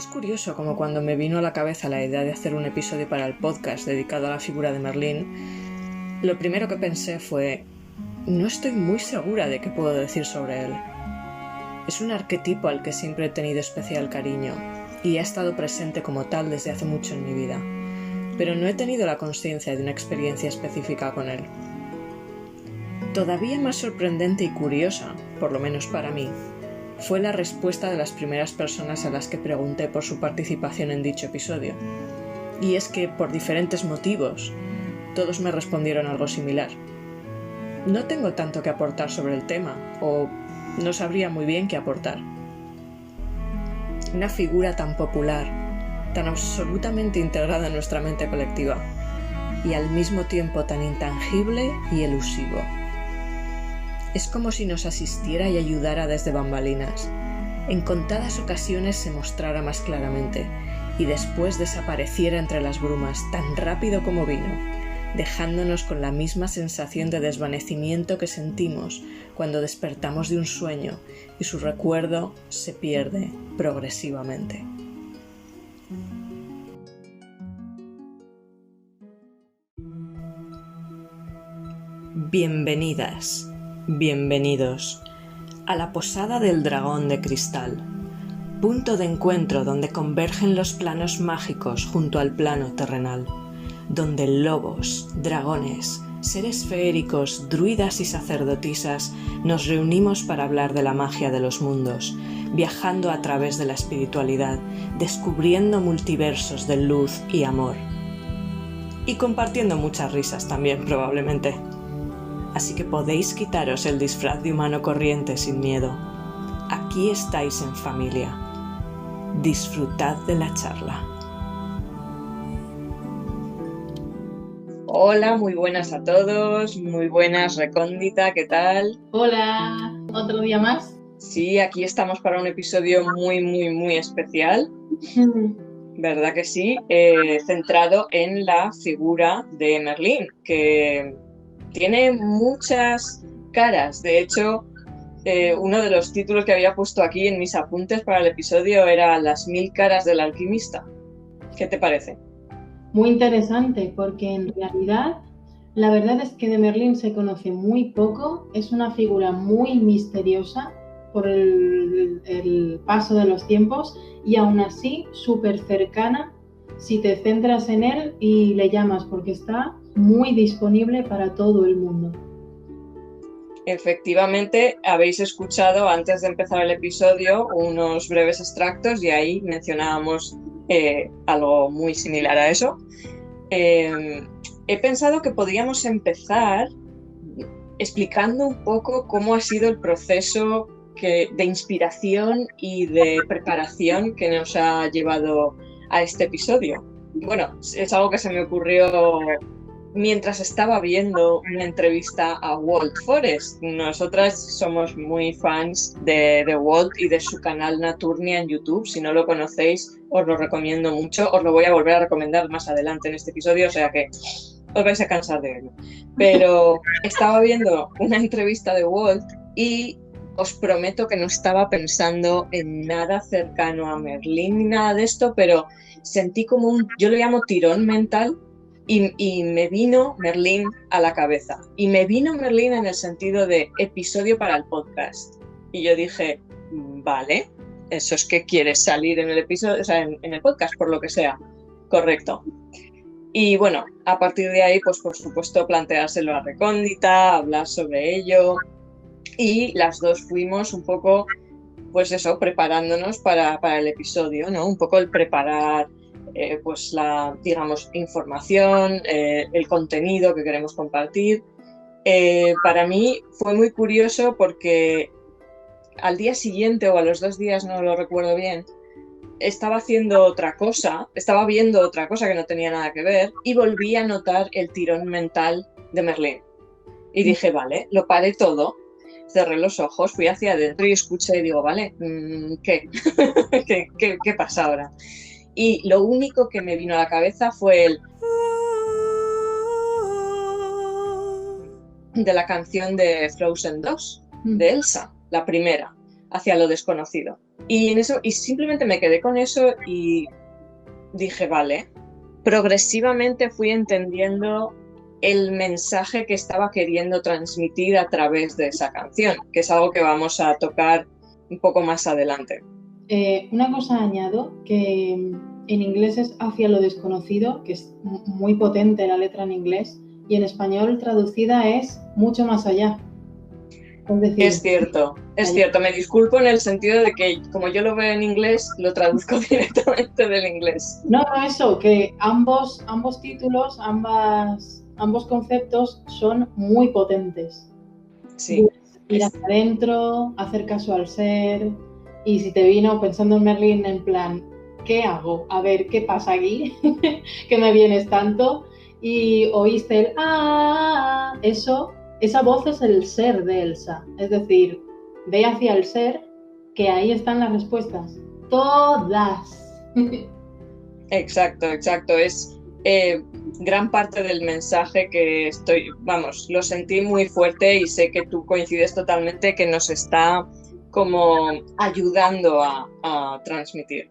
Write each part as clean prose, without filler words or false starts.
Es curioso como cuando me vino a la cabeza la idea de hacer un episodio para el podcast dedicado a la figura de Merlín, lo primero que pensé fue: no estoy muy segura de qué puedo decir sobre él. Es un arquetipo al que siempre he tenido especial cariño y ha estado presente como tal desde hace mucho en mi vida, pero no he tenido la consciencia de una experiencia específica con él. Todavía más sorprendente y curiosa, por lo menos para mí, fue la respuesta de las primeras personas a las que pregunté por su participación en dicho episodio. Y es que, por diferentes motivos, todos me respondieron algo similar. No tengo tanto que aportar sobre el tema, o no sabría muy bien qué aportar. Una figura tan popular, tan absolutamente integrada en nuestra mente colectiva, y al mismo tiempo tan intangible y elusivo. Es como si nos asistiera y ayudara desde bambalinas. En contadas ocasiones se mostrara más claramente y después desapareciera entre las brumas tan rápido como vino, dejándonos con la misma sensación de desvanecimiento que sentimos cuando despertamos de un sueño y su recuerdo se pierde progresivamente. Bienvenidas. Bienvenidos a la Posada del Dragón de Cristal, punto de encuentro donde convergen los planos mágicos junto al plano terrenal, donde lobos, dragones, seres feéricos, druidas y sacerdotisas nos reunimos para hablar de la magia de los mundos, viajando a través de la espiritualidad, descubriendo multiversos de luz y amor. Y compartiendo muchas risas también, probablemente. Así que podéis quitaros el disfraz de humano corriente sin miedo. Aquí estáis en familia. Disfrutad de la charla. Hola, muy buenas a todos, muy buenas Recóndita, ¿qué tal? Hola, ¿otro día más? Sí, aquí estamos para un episodio muy especial, ¿verdad que sí? Centrado en la figura de Merlín, que tiene muchas caras. De hecho, uno de los títulos que había puesto aquí en mis apuntes para el episodio era Las 1000 caras del alquimista. ¿Qué te parece? Muy interesante, porque en realidad la verdad es que de Merlín se conoce muy poco, es una figura muy misteriosa por el paso de los tiempos y aún así súper cercana si te centras en él y le llamas, porque está muy disponible para todo el mundo. Efectivamente, habéis escuchado antes de empezar el episodio unos breves extractos y ahí mencionábamos algo muy similar a eso. He pensado que podríamos empezar explicando un poco cómo ha sido el proceso de inspiración y de preparación que nos ha llevado a este episodio. Bueno, es algo que se me ocurrió mientras estaba viendo una entrevista a Walt Forrest. Nosotras somos muy fans de Walt y de su canal Naturnia en YouTube. Si no lo conocéis, os lo recomiendo mucho. Os lo voy a volver a recomendar más adelante en este episodio, o sea que os vais a cansar de verlo. Pero estaba viendo una entrevista de Walt y os prometo que no estaba pensando en nada cercano a Merlín ni nada de esto, pero sentí como yo lo llamo tirón mental. Y me vino Merlín a la cabeza. Y me vino Merlín en el sentido de episodio para el podcast. Y yo dije, vale, eso es que quieres salir en el episodio, o sea, en el podcast, por lo que sea. Correcto. Y bueno, a partir de ahí, pues por supuesto, planteárselo a Recóndita, hablar sobre ello. Y las dos fuimos un poco, pues eso, preparándonos para el episodio, ¿no? Un poco el preparar pues la, digamos, información, el contenido que queremos compartir. Para mí fue muy curioso porque al día siguiente o a los 2 días, no lo recuerdo bien, estaba haciendo otra cosa, estaba viendo otra cosa que no tenía nada que ver y volví a notar el tirón mental de Merlín. Y dije, vale, lo paré todo, cerré los ojos, fui hacia adentro y escuché y digo, vale, ¿qué? ¿Qué pasa ahora? Y lo único que me vino a la cabeza fue el de la canción de Frozen 2, de Elsa, la primera. hacia lo desconocido. Y en eso, y simplemente me quedé con eso y dije, vale, progresivamente fui entendiendo el mensaje que estaba queriendo transmitir a través de esa canción, que es algo que vamos a tocar un poco más adelante. Una cosa añado, que en inglés es hacia lo desconocido, que es muy potente la letra en inglés, y en español traducida es mucho más allá. Es decir, es cierto, me disculpo en el sentido de que como yo lo veo en inglés, lo traduzco directamente del inglés. No, eso, que ambos títulos, ambos conceptos son muy potentes. Sí. Ir hacia adentro, hacer caso al ser, y si te vino pensando en Merlín en plan, ¿qué hago? A ver, ¿qué pasa aquí? que me vienes tanto, y oíste el eso, esa voz es el ser de Elsa, es decir, ve hacia el ser, que ahí están las respuestas, todas. Exacto, es gran parte del mensaje que lo sentí muy fuerte y sé que tú coincides totalmente, que nos está como ayudando a transmitir.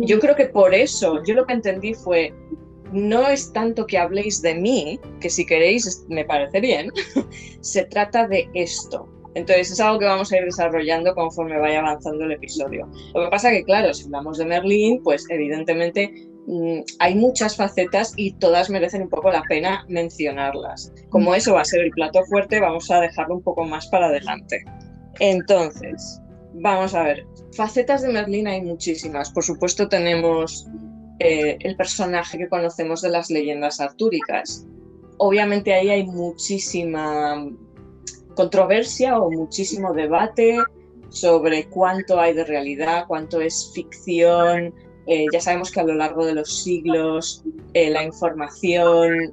Yo creo que por eso, yo lo que entendí fue, no es tanto que habléis de mí, que si queréis me parece bien, se trata de esto. Entonces es algo que vamos a ir desarrollando conforme vaya avanzando el episodio. Lo que pasa que, claro, si hablamos de Merlín, pues evidentemente hay muchas facetas y todas merecen un poco la pena mencionarlas. Como eso va a ser el plato fuerte, vamos a dejarlo un poco más para adelante. Entonces, vamos a ver. Facetas de Merlín hay muchísimas. Por supuesto tenemos el personaje que conocemos de las leyendas artúricas. Obviamente ahí hay muchísima controversia o muchísimo debate sobre cuánto hay de realidad, cuánto es ficción. Ya sabemos que a lo largo de los siglos la información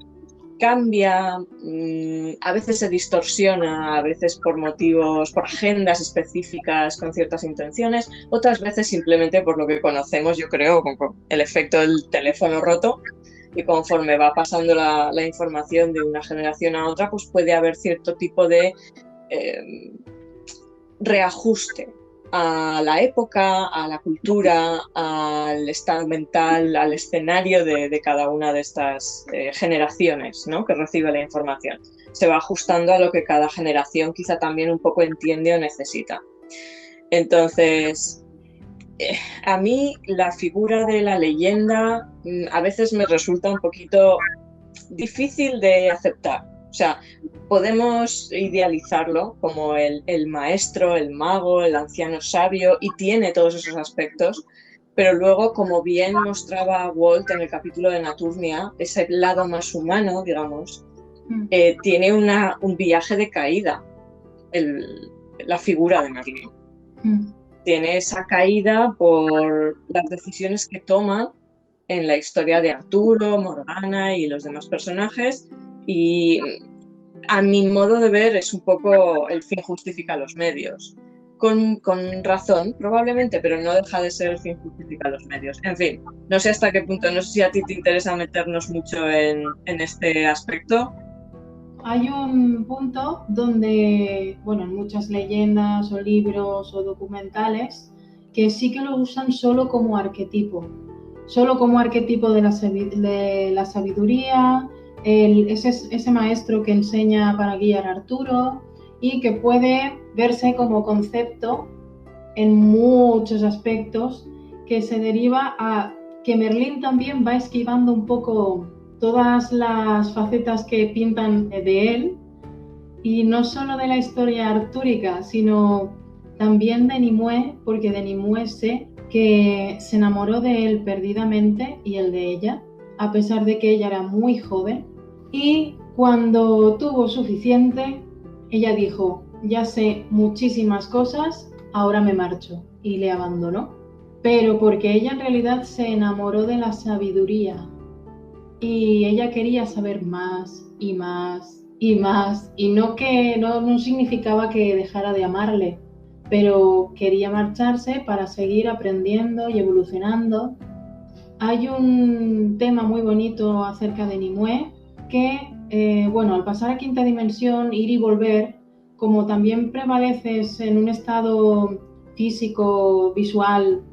cambia, a veces se distorsiona, a veces por motivos, por agendas específicas con ciertas intenciones, otras veces simplemente por lo que conocemos, yo creo, con el efecto del teléfono roto, y conforme va pasando la información de una generación a otra, pues puede haber cierto tipo de reajuste a la época, a la cultura, al estado mental, al escenario de cada una de estas generaciones, ¿no?, que recibe la información. Se va ajustando a lo que cada generación quizá también un poco entiende o necesita. Entonces, a mí la figura de la leyenda a veces me resulta un poquito difícil de aceptar. O sea, podemos idealizarlo como el maestro, el mago, el anciano sabio, y tiene todos esos aspectos, pero luego, como bien mostraba Walt en el capítulo de Naturnia, ese lado más humano, digamos, tiene un viaje de caída, la figura de Merlín. Tiene esa caída por las decisiones que toma en la historia de Arturo, Morgana y los demás personajes, y a mi modo de ver es un poco el fin justifica los medios. Con razón, probablemente, pero no deja de ser el fin justifica los medios. En fin, no sé hasta qué punto, no sé si a ti te interesa meternos mucho en este aspecto. Hay un punto donde, bueno, en muchas leyendas o libros o documentales, que sí que lo usan solo como arquetipo de la sabiduría, ese maestro que enseña para guiar a Arturo, y que puede verse como concepto en muchos aspectos, que se deriva a que Merlín también va esquivando un poco todas las facetas que pintan de él, y no solo de la historia artúrica, sino también de Nimue, porque de Nimue sé que se enamoró de él perdidamente y él de ella, a pesar de que ella era muy joven, y cuando tuvo suficiente, ella dijo, ya sé muchísimas cosas, ahora me marcho, y le abandonó. Pero porque ella en realidad se enamoró de la sabiduría, y ella quería saber más y más y más, y no significaba que dejara de amarle, pero quería marcharse para seguir aprendiendo y evolucionando. Hay un tema muy bonito acerca de Nimue, que, al pasar a quinta dimensión, ir y volver, como también prevaleces en un estado físico, visual,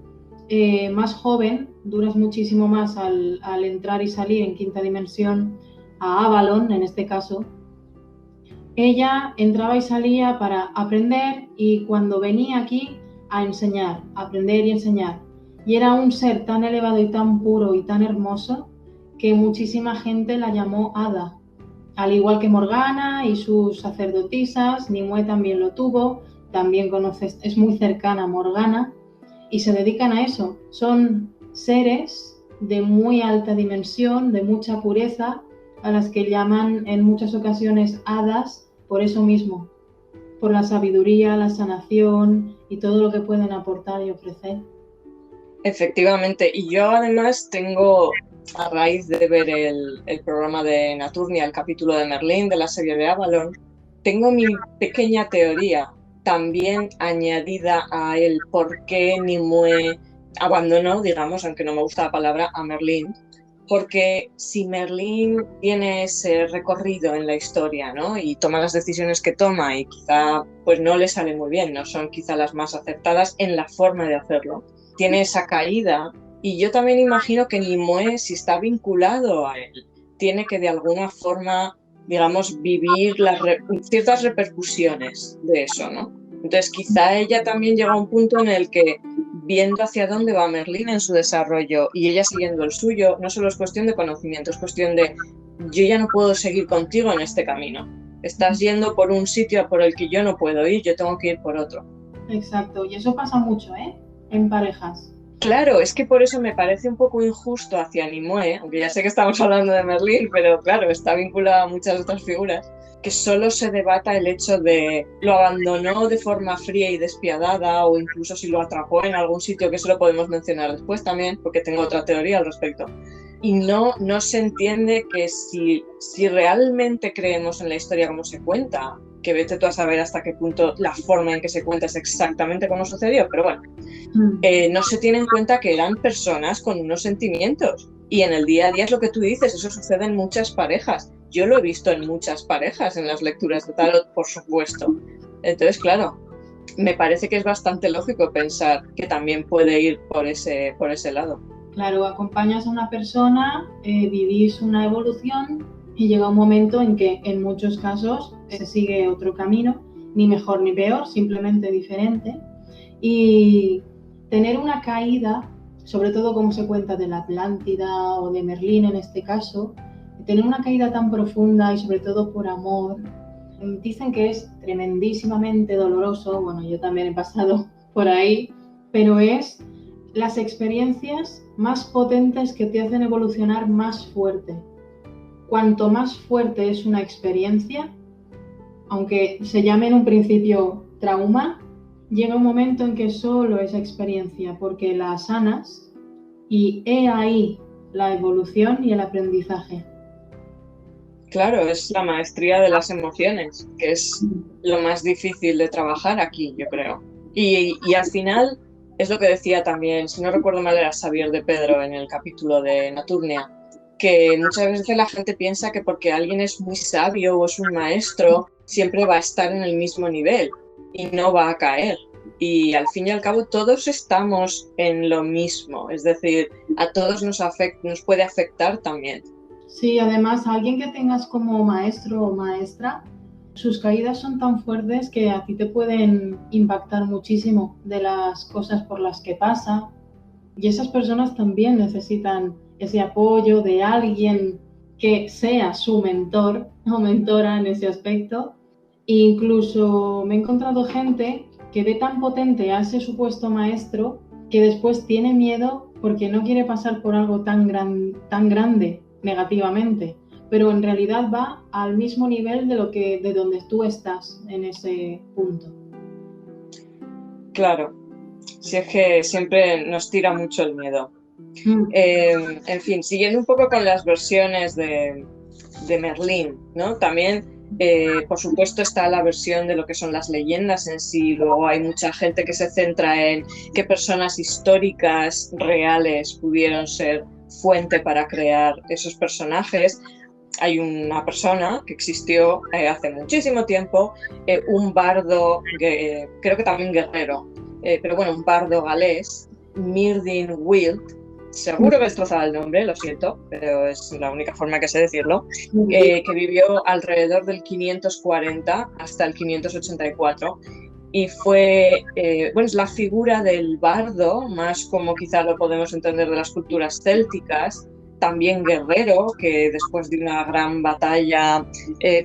más joven, duras muchísimo más al entrar y salir en quinta dimensión a Avalon, en este caso. Ella entraba y salía para aprender y cuando venía aquí a enseñar, a aprender y enseñar. Y era un ser tan elevado y tan puro y tan hermoso que muchísima gente la llamó Hada. Al igual que Morgana y sus sacerdotisas, Nimue también lo tuvo, también conoces, es muy cercana a Morgana y se dedican a eso. Son seres de muy alta dimensión, de mucha pureza, a las que llaman en muchas ocasiones hadas, por eso mismo, por la sabiduría, la sanación y todo lo que pueden aportar y ofrecer. Efectivamente, y yo además tengo, a raíz de ver el programa de Naturnia, el capítulo de Merlín de la serie de Avalon, tengo mi pequeña teoría también añadida a el por qué Nimue abandonó, digamos, aunque no me gusta la palabra, a Merlín. Porque si Merlín tiene ese recorrido en la historia, ¿no? Y toma las decisiones que toma y quizá pues no le sale muy bien, no son quizá las más acertadas en la forma de hacerlo, tiene esa caída y yo también imagino que Nimue, si está vinculado a él, tiene que de alguna forma, digamos, vivir ciertas repercusiones de eso, ¿no? Entonces quizá ella también llega a un punto en el que viendo hacia dónde va Merlín en su desarrollo y ella siguiendo el suyo, no solo es cuestión de conocimiento, es cuestión de yo ya no puedo seguir contigo en este camino. Estás yendo por un sitio por el que yo no puedo ir, yo tengo que ir por otro. Exacto, y eso pasa mucho, en parejas. Claro, es que por eso me parece un poco injusto hacia Nimue, aunque ya sé que estamos hablando de Merlín, pero claro, está vinculado a muchas otras figuras, que solo se debata el hecho de lo abandonó de forma fría y despiadada o incluso si lo atrapó en algún sitio, que eso lo podemos mencionar después también, porque tengo otra teoría al respecto. Y no se entiende que si realmente creemos en la historia como se cuenta, que vete tú a saber hasta qué punto la forma en que se cuenta es exactamente como sucedió, pero bueno, no se tiene en cuenta que eran personas con unos sentimientos. Y en el día a día es lo que tú dices, eso sucede en muchas parejas. Yo lo he visto en muchas parejas, en las lecturas de tarot, por supuesto. Entonces, claro, me parece que es bastante lógico pensar que también puede ir por ese lado. Claro, acompañas a una persona, vivís una evolución y llega un momento en que en muchos casos se sigue otro camino, ni mejor ni peor, simplemente diferente. Y tener una caída, sobre todo como se cuenta de la Atlántida o de Merlín en este caso, tener una caída tan profunda y sobre todo por amor, dicen que es tremendísimamente doloroso. Bueno, yo también he pasado por ahí, pero es las experiencias más potentes que te hacen evolucionar más fuerte. Cuanto más fuerte es una experiencia, aunque se llame en un principio trauma, llega un momento en que solo es experiencia, porque la sanas y he ahí la evolución y el aprendizaje. Claro, es la maestría de las emociones, que es lo más difícil de trabajar aquí, yo creo. Y al final, es lo que decía también, si no recuerdo mal, era Xavier de Pedro en el capítulo de Naturnia, que muchas veces la gente piensa que porque alguien es muy sabio o es un maestro, siempre va a estar en el mismo nivel y no va a caer. Y al fin y al cabo todos estamos en lo mismo, es decir, a todos nos puede afectar también. Sí, además, alguien que tengas como maestro o maestra, sus caídas son tan fuertes que a ti te pueden impactar muchísimo de las cosas por las que pasa. Y esas personas también necesitan ese apoyo de alguien que sea su mentor o mentora en ese aspecto. E incluso me he encontrado gente que ve tan potente a ese supuesto maestro que después tiene miedo porque no quiere pasar por algo tan grande negativamente, pero en realidad va al mismo nivel de donde tú estás en ese punto. Claro, si es que siempre nos tira mucho el miedo. En fin, siguiendo un poco con las versiones de Merlín, ¿no? También, por supuesto, está la versión de lo que son las leyendas en sí. Luego hay mucha gente que se centra en qué personas históricas reales pudieron ser fuente para crear esos personajes. Hay una persona que existió hace muchísimo tiempo, un bardo, creo que también guerrero, pero bueno, un bardo galés, Myrdhin Wild, seguro que he destrozado el nombre, lo siento, pero es la única forma que sé decirlo, que vivió alrededor del 540 hasta el 584 y fue, bueno, es la figura del bardo, más como quizá lo podemos entender de las culturas célticas, también guerrero, que después de una gran batalla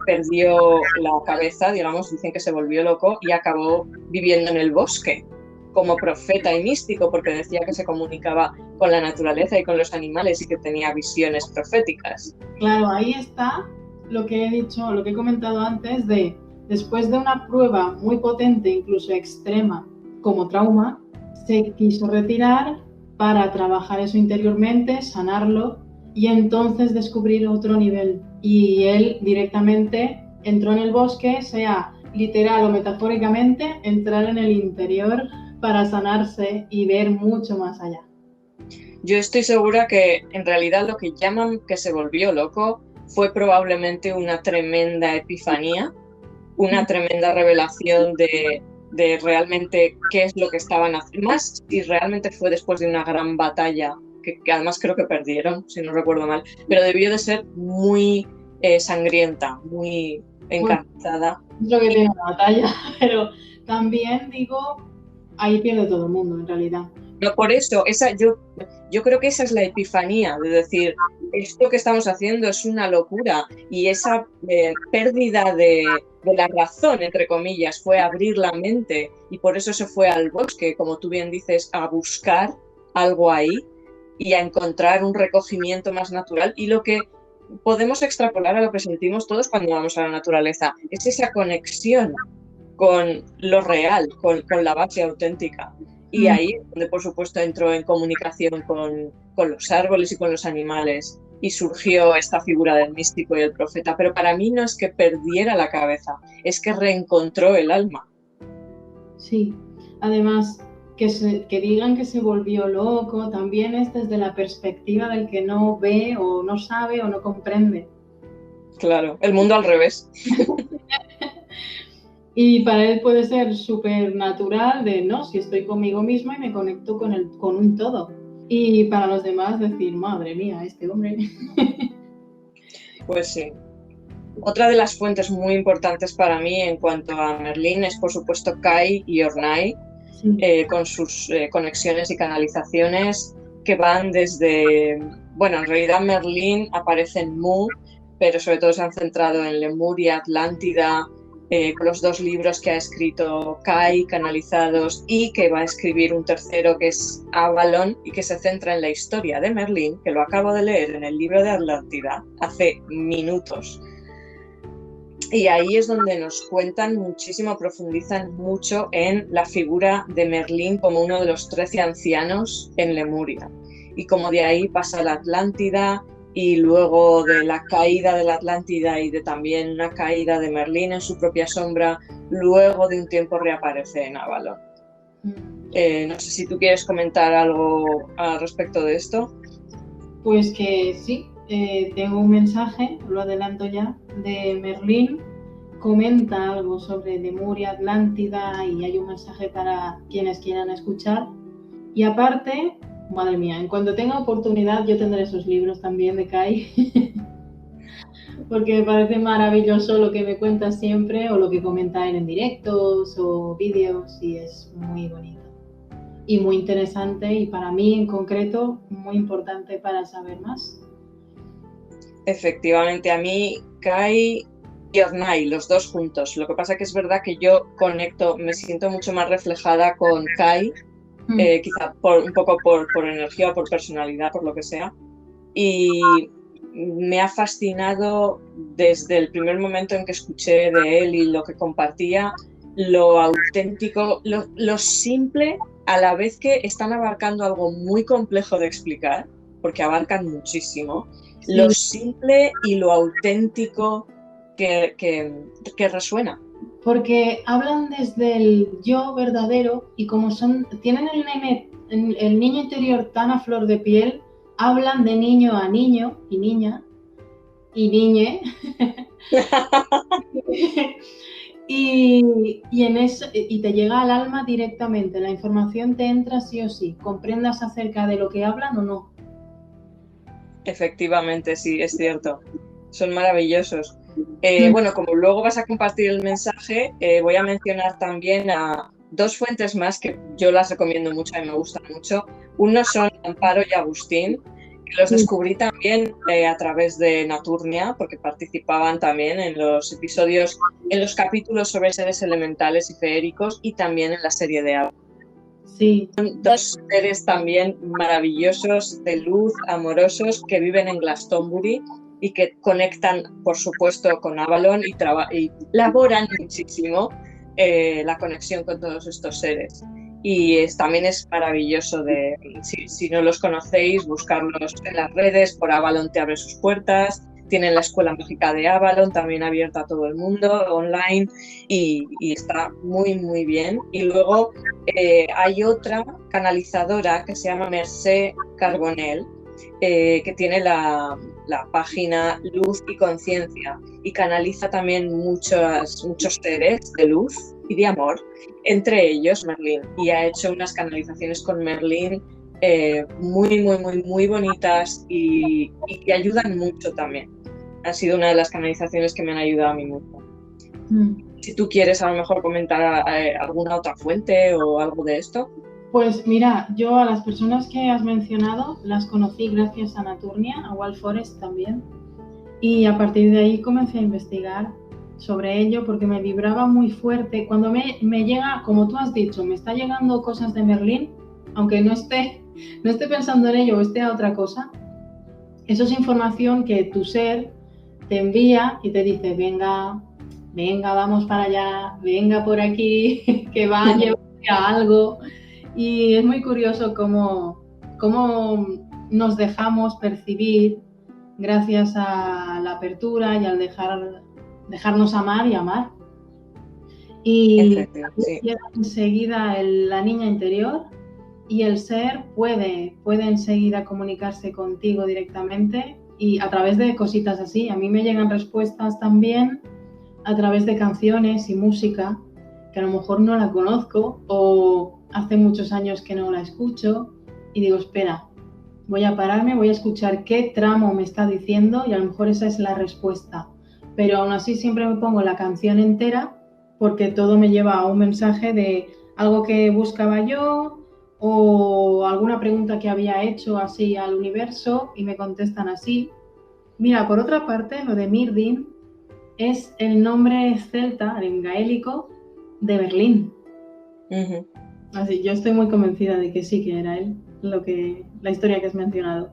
perdió la cabeza, digamos, dicen que se volvió loco y acabó viviendo en el bosque como profeta y místico, porque decía que se comunicaba con la naturaleza y con los animales y que tenía visiones proféticas. Claro, ahí está lo que he dicho, lo que he comentado antes de después de una prueba muy potente, incluso extrema, como trauma, se quiso retirar para trabajar eso interiormente, sanarlo y entonces descubrir otro nivel. Y él directamente entró en el bosque, sea literal o metafóricamente, entrar en el interior para sanarse y ver mucho más allá. Yo estoy segura que en realidad lo que llaman que se volvió loco fue probablemente una tremenda epifanía, una tremenda revelación de realmente qué es lo que estaban haciendo, más si realmente fue después de una gran batalla, que además creo que perdieron, si no recuerdo mal, pero debió de ser muy sangrienta, muy encarnizada. Bueno, es lo que tiene una batalla, pero también digo, ahí pierde todo el mundo en realidad. No, por eso, yo creo que esa es la epifanía, de decir, esto que estamos haciendo es una locura y esa pérdida de la razón, entre comillas, fue abrir la mente y por eso se fue al bosque, como tú bien dices, a buscar algo ahí y a encontrar un recogimiento más natural y lo que podemos extrapolar a lo que sentimos todos cuando vamos a la naturaleza, es esa conexión con lo real, con la base auténtica. Y ahí es donde, por supuesto, entró en comunicación con los árboles y con los animales y surgió esta figura del místico y el profeta. Pero para mí no es que perdiera la cabeza, es que reencontró el alma. Sí, además, que digan que se volvió loco también es desde la perspectiva del que no ve o no sabe o no comprende. Claro, el mundo al revés. Y para él puede ser súper natural de, no, si estoy conmigo misma y me conecto con un todo. Y para los demás decir, madre mía, este hombre. Pues sí. Otra de las fuentes muy importantes para mí en cuanto a Merlín es, por supuesto, Kai y Ornai, sí. Con sus conexiones y canalizaciones que van desde... Bueno, en realidad Merlín aparece en Mu, pero sobre todo se han centrado en Lemuria, Atlántida, con los 2 libros que ha escrito Kai, canalizados, y que va a escribir un tercero que es Avalon y que se centra en la historia de Merlín, que lo acabo de leer en el libro de Atlántida hace minutos. Y ahí es donde nos cuentan muchísimo, profundizan mucho en la figura de Merlín como uno de los 13 ancianos en Lemuria. Y como de ahí pasa la Atlántida y luego de la caída de la Atlántida y de también una caída de Merlín en su propia sombra, luego de un tiempo reaparece en Avalon. No sé si tú quieres comentar algo al respecto de esto. Pues que sí. Tengo un mensaje, lo adelanto ya, de Merlín, comenta algo sobre Lemuria, Atlántida y hay un mensaje para quienes quieran escuchar. Y aparte, madre mía, en cuanto tenga oportunidad yo tendré esos libros también de Kai, porque me parece maravilloso lo que me cuenta siempre o lo que comenta él en directos o vídeos y es muy bonito y muy interesante y para mí en concreto muy importante para saber más. Efectivamente, a mí Kai y Ornai, los 2 juntos. Lo que pasa que es verdad que yo conecto, me siento mucho más reflejada con Kai, quizá un poco por energía o por personalidad, por lo que sea. Y me ha fascinado desde el primer momento en que escuché de él y lo que compartía, lo auténtico, lo simple, a la vez que están abarcando algo muy complejo de explicar, porque abarcan muchísimo. Sí. Lo simple y lo auténtico que resuena. Porque hablan desde el yo verdadero y como tienen el niño interior tan a flor de piel, hablan de niño a niño y niña y niñe Y en eso, y te llega al alma directamente, la información te entra sí o sí, comprendas acerca de lo que hablan o no. Efectivamente, sí, es cierto. Son maravillosos. Bueno, como luego vas a compartir el mensaje, voy a mencionar también a dos fuentes más que yo las recomiendo mucho y me gustan mucho. Uno son Amparo y Agustín, que los descubrí también a través de Naturnia, porque participaban también en los episodios, en los capítulos sobre seres elementales y feéricos y también en la serie de Avalon. Sí. Son dos seres también maravillosos, de luz, amorosos, que viven en Glastonbury y que conectan, por supuesto, con Avalon y laboran muchísimo la conexión con todos estos seres. Y también es maravilloso si no los conocéis, buscarlos en las redes. Por Avalon te abre sus puertas. Tienen la escuela mágica de Avalon, también abierta a todo el mundo, online, y está muy, muy bien. Y luego hay otra canalizadora que se llama Mercé Carbonell, que tiene la página Luz y Conciencia, y canaliza también muchos seres de luz y de amor, entre ellos Merlín, y ha hecho unas canalizaciones con Merlín muy, muy, muy, muy bonitas y que ayudan mucho también. Ha sido una de las canalizaciones que me han ayudado a mí mucho. Si tú quieres a lo mejor comentar alguna otra fuente o algo de esto. Pues mira, yo a las personas que has mencionado las conocí gracias a Naturnia, a Wild Forest también, y a partir de ahí comencé a investigar sobre ello porque me vibraba muy fuerte. Cuando me llega, como tú has dicho, me está llegando cosas de Merlín, aunque no esté pensando en ello o esté a otra cosa, eso es información que tu ser te envía y te dice, venga, vamos para allá, venga por aquí, que va a llevarte a algo. Y es muy curioso cómo nos dejamos percibir gracias a la apertura y al dejarnos amar y amar. Y sí. llega enseguida la niña interior y el ser puede enseguida comunicarse contigo directamente y a través de cositas así. A mí me llegan respuestas también a través de canciones y música que a lo mejor no la conozco o hace muchos años que no la escucho y digo, espera, voy a pararme, voy a escuchar qué tramo me está diciendo y a lo mejor esa es la respuesta. Pero aún así siempre me pongo la canción entera porque todo me lleva a un mensaje de algo que buscaba yo o alguna pregunta que había hecho así al universo y me contestan así. Mira, por otra parte, lo de Myrdin es el nombre celta, en gaélico, de Merlín. Uh-huh. Así, yo estoy muy convencida de que sí que era él, la historia que has mencionado.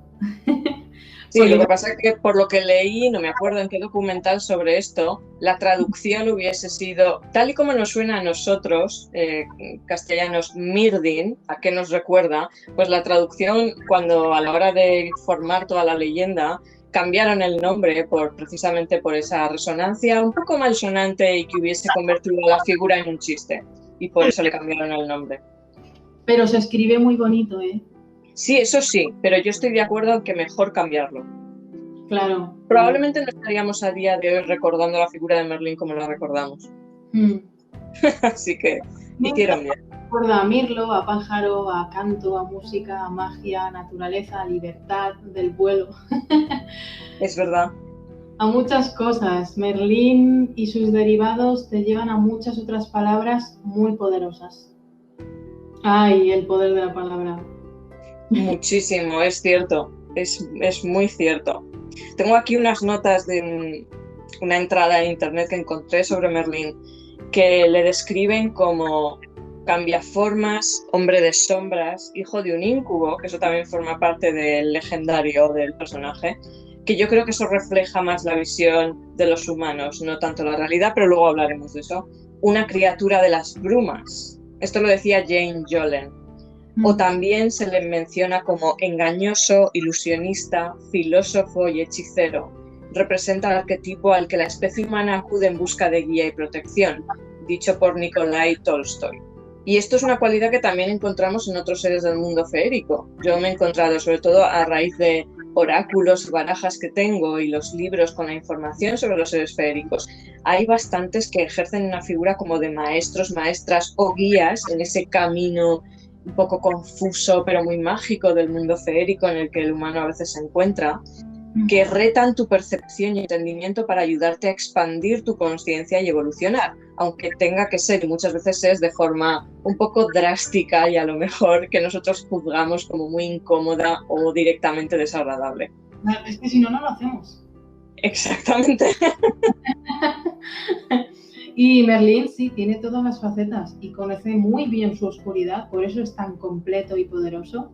Sí, lo que pasa es que por lo que leí, no me acuerdo en qué documental sobre esto, la traducción hubiese sido, tal y como nos suena a nosotros, castellanos, Myrdin, ¿a qué nos recuerda? Pues la traducción, cuando a la hora de formar toda la leyenda, cambiaron el nombre precisamente por esa resonancia un poco malsonante y que hubiese convertido a la figura en un chiste. Y por eso le cambiaron el nombre. Pero se escribe muy bonito, ¿eh? Sí, eso sí, pero yo estoy de acuerdo en que mejor cambiarlo. Claro. Probablemente no estaríamos a día de hoy recordando la figura de Merlín como la recordamos. Así que hicieron bien. Recuerda a mirlo, a pájaro, a canto, a música, a magia, a naturaleza, a libertad del vuelo. Es verdad. A muchas cosas. Merlín y sus derivados te llevan a muchas otras palabras muy poderosas. Ay, el poder de la palabra. Muchísimo, es cierto. Es muy cierto. Tengo aquí unas notas de una entrada en internet que encontré sobre Merlín, que le describen como cambiaformas, hombre de sombras, hijo de un íncubo, que eso también forma parte del legendario del personaje, que yo creo que eso refleja más la visión de los humanos, no tanto la realidad, pero luego hablaremos de eso. Una criatura de las brumas. Esto lo decía Jane Yolen. O también se le menciona como engañoso, ilusionista, filósofo y hechicero. Representa el arquetipo al que la especie humana acude en busca de guía y protección, dicho por Nikolai Tolstoy. Y esto es una cualidad que también encontramos en otros seres del mundo feérico. Yo me he encontrado, sobre todo a raíz de oráculos, barajas que tengo y los libros con la información sobre los seres féricos, hay bastantes que ejercen una figura como de maestros, maestras o guías en ese camino un poco confuso pero muy mágico del mundo feérico en el que el humano a veces se encuentra, que retan tu percepción y entendimiento para ayudarte a expandir tu conciencia y evolucionar, aunque tenga que ser, y muchas veces es de forma un poco drástica y a lo mejor que nosotros juzgamos como muy incómoda o directamente desagradable. Es que si no, no lo hacemos. Exactamente. Y Merlín sí, tiene todas las facetas y conoce muy bien su oscuridad, por eso es tan completo y poderoso.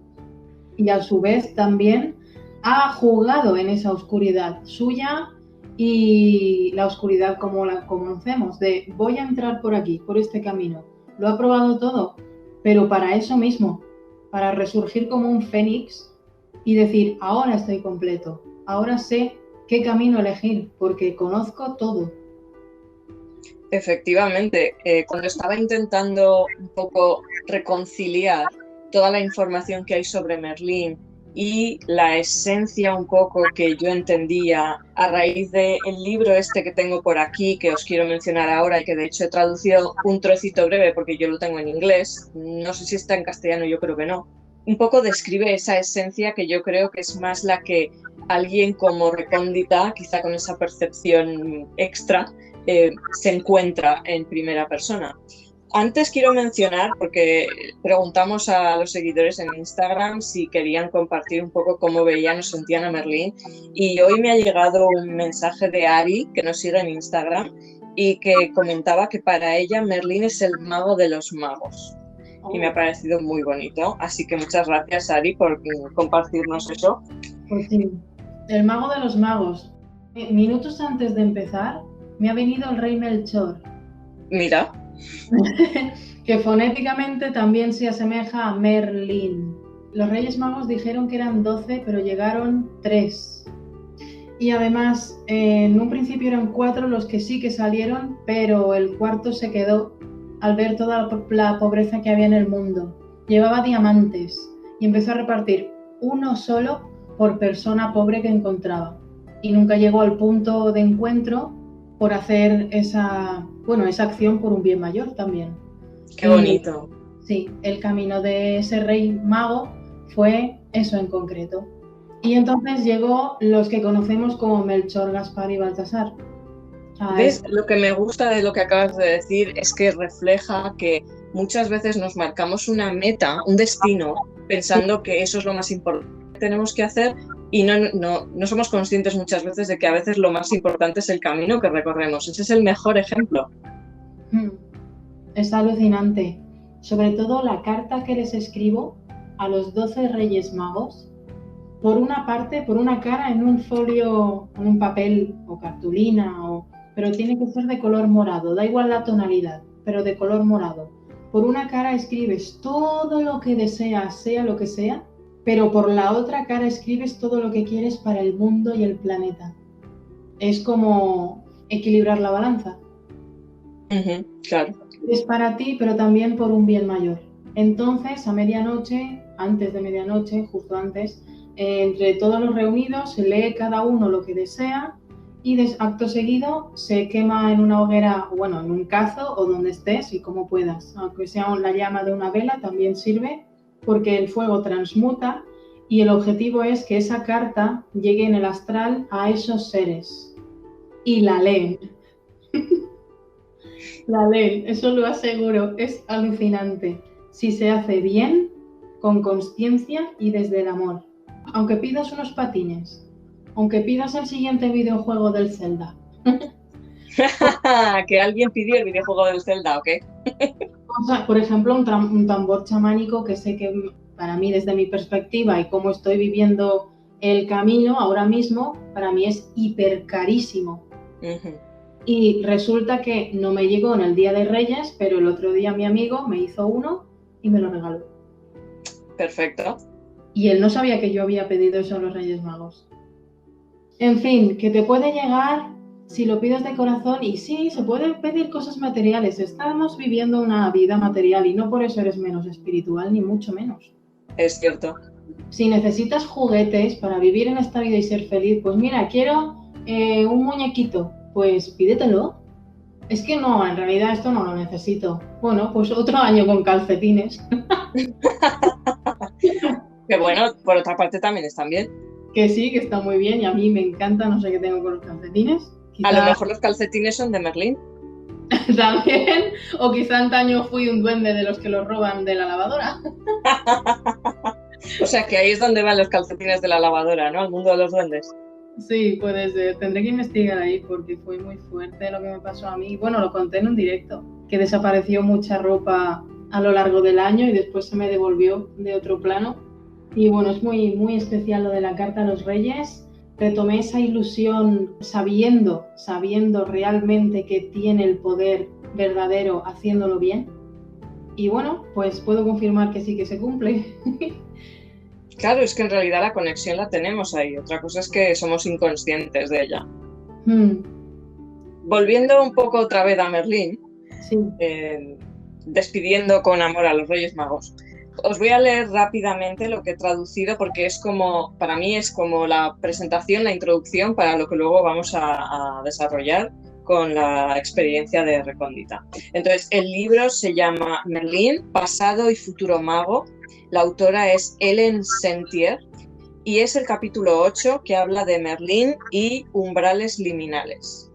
Y a su vez también ha jugado en esa oscuridad suya y la oscuridad como la conocemos, de voy a entrar por aquí, por este camino. Lo ha probado todo, pero para eso mismo, para resurgir como un fénix y decir, ahora estoy completo, ahora sé qué camino elegir, porque conozco todo. Efectivamente, cuando estaba intentando un poco reconciliar toda la información que hay sobre Merlín y la esencia un poco que yo entendía a raíz del libro este que tengo por aquí, que os quiero mencionar ahora y que de hecho he traducido un trocito breve porque yo lo tengo en inglés, no sé si está en castellano, yo creo que no, un poco describe esa esencia que yo creo que es más la que alguien como recóndita, quizá con esa percepción extra, se encuentra en primera persona. Antes quiero mencionar, porque preguntamos a los seguidores en Instagram si querían compartir un poco cómo veían o sentían a Merlín, y hoy me ha llegado un mensaje de Ari, que nos sigue en Instagram, y que comentaba que para ella Merlín es el mago de los magos. Y me ha parecido muy bonito, así que muchas gracias, Ari, por compartirnos eso. Pues sí, el mago de los magos. Minutos antes de empezar, me ha venido el rey Melchor. Mira. Que fonéticamente también se asemeja a Merlín. Los Reyes Magos dijeron que eran 12, pero llegaron 3. Y además, en un principio eran 4 los que sí que salieron, pero el cuarto se quedó al ver toda la pobreza que había en el mundo. Llevaba diamantes y empezó a repartir uno solo por persona pobre que encontraba. Y nunca llegó al punto de encuentro por hacer esa acción por un bien mayor también. Qué bonito. Sí, el camino de ese rey mago fue eso en concreto. Y entonces llegó los que conocemos como Melchor, Gaspar y Baltasar. ¿Ves? Lo que me gusta de lo que acabas de decir es que refleja que muchas veces nos marcamos una meta, un destino, pensando que eso es lo más importante que tenemos que hacer, y no somos conscientes muchas veces de que a veces lo más importante es el camino que recorremos. Ese es el mejor ejemplo. Es alucinante. Sobre todo la carta que les escribo a los 12 Reyes Magos, por una parte, por una cara en un folio, en un papel o cartulina, pero tiene que ser de color morado, da igual la tonalidad, pero de color morado. Por una cara escribes todo lo que deseas, sea lo que sea, pero por la otra cara escribes todo lo que quieres para el mundo y el planeta. Es como equilibrar la balanza. Claro. Es para ti, pero también por un bien mayor. Entonces, a medianoche, antes de medianoche, justo antes, entre todos los reunidos, se lee cada uno lo que desea y acto seguido se quema en una hoguera, bueno, en un cazo o donde estés y como puedas. Aunque sea la llama de una vela, también sirve porque el fuego transmuta y el objetivo es que esa carta llegue en el astral a esos seres y la leen. La leen, eso lo aseguro, es alucinante. Si se hace bien, con consciencia y desde el amor. Aunque pidas unos patines, aunque pidas el siguiente videojuego del Zelda. Que alguien pidió el videojuego del Zelda, ¿o qué? O sea, por ejemplo, un tambor chamánico que sé que para mí, desde mi perspectiva y cómo estoy viviendo el camino ahora mismo, para mí es hiper carísimo. Y resulta que no me llegó en el Día de Reyes, pero el otro día mi amigo me hizo uno y me lo regaló. Perfecto. Y él no sabía que yo había pedido eso a los Reyes Magos. En fin, que te puede llegar si lo pides de corazón, y sí, se pueden pedir cosas materiales. Estamos viviendo una vida material y no por eso eres menos espiritual, ni mucho menos. Es cierto. Si necesitas juguetes para vivir en esta vida y ser feliz, pues mira, quiero un muñequito, pues pídetelo. Es que no, en realidad esto no lo necesito. Bueno, pues otro año con calcetines. Que bueno, por otra parte también están bien. Que sí, que está muy bien y a mí me encanta, no sé qué tengo con los calcetines. A lo mejor los calcetines son de Merlín. También, o quizá antaño fui un duende de los que los roban de la lavadora. O sea que ahí es donde van los calcetines de la lavadora, ¿no? Al mundo de los duendes. Sí, puede ser. Tendré que investigar ahí porque fue muy fuerte lo que me pasó a mí. Bueno, lo conté en un directo, que desapareció mucha ropa a lo largo del año y después se me devolvió de otro plano. Y bueno, es muy, muy especial lo de la Carta a los Reyes. Retomé esa ilusión sabiendo realmente que tiene el poder verdadero haciéndolo bien. Y bueno, pues puedo confirmar que sí que se cumple. Claro, es que en realidad la conexión la tenemos ahí. Otra cosa es que somos inconscientes de ella. Volviendo un poco otra vez a Merlín, sí. Despidiendo con amor a los Reyes Magos. Os voy a leer rápidamente lo que he traducido porque es como, para mí es como la presentación, la introducción para lo que luego vamos a desarrollar con la experiencia de Recóndita. Entonces, el libro se llama Merlín, Pasado y Futuro Mago. La autora es Ellen Sentier y es el capítulo 8 que habla de Merlín y umbrales liminales.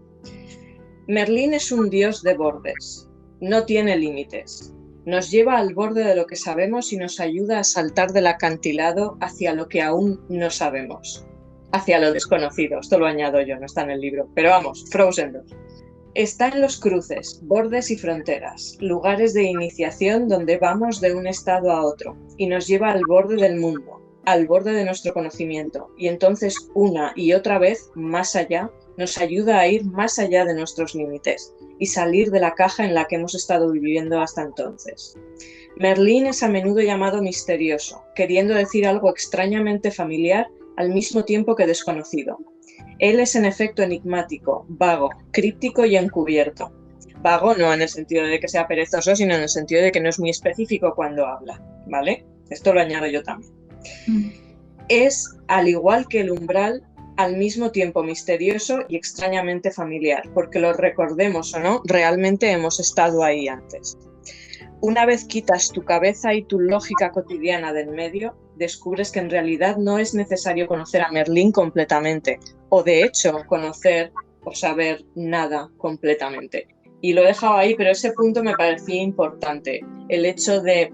Merlín es un dios de bordes, no tiene límites. Nos lleva al borde de lo que sabemos y nos ayuda a saltar del acantilado hacia lo que aún no sabemos, hacia lo desconocido. Esto lo añado yo, no está en el libro, pero vamos, Frozen 2. Está en los cruces, bordes y fronteras, lugares de iniciación donde vamos de un estado a otro y nos lleva al borde del mundo, al borde de nuestro conocimiento y entonces una y otra vez más allá nos ayuda a ir más allá de nuestros límites y salir de la caja en la que hemos estado viviendo hasta entonces. Merlín es a menudo llamado misterioso, queriendo decir algo extrañamente familiar al mismo tiempo que desconocido. Él es en efecto enigmático, vago, críptico y encubierto. Vago no en el sentido de que sea perezoso, sino en el sentido de que no es muy específico cuando habla, ¿vale? Esto lo añado yo también. Es, al igual que el umbral, al mismo tiempo misterioso y extrañamente familiar, porque lo recordemos o no, realmente hemos estado ahí antes. Una vez quitas tu cabeza y tu lógica cotidiana del medio, descubres que en realidad no es necesario conocer a Merlín completamente, o de hecho conocer o saber nada completamente. Y lo he dejado ahí, pero ese punto me parecía importante, el hecho de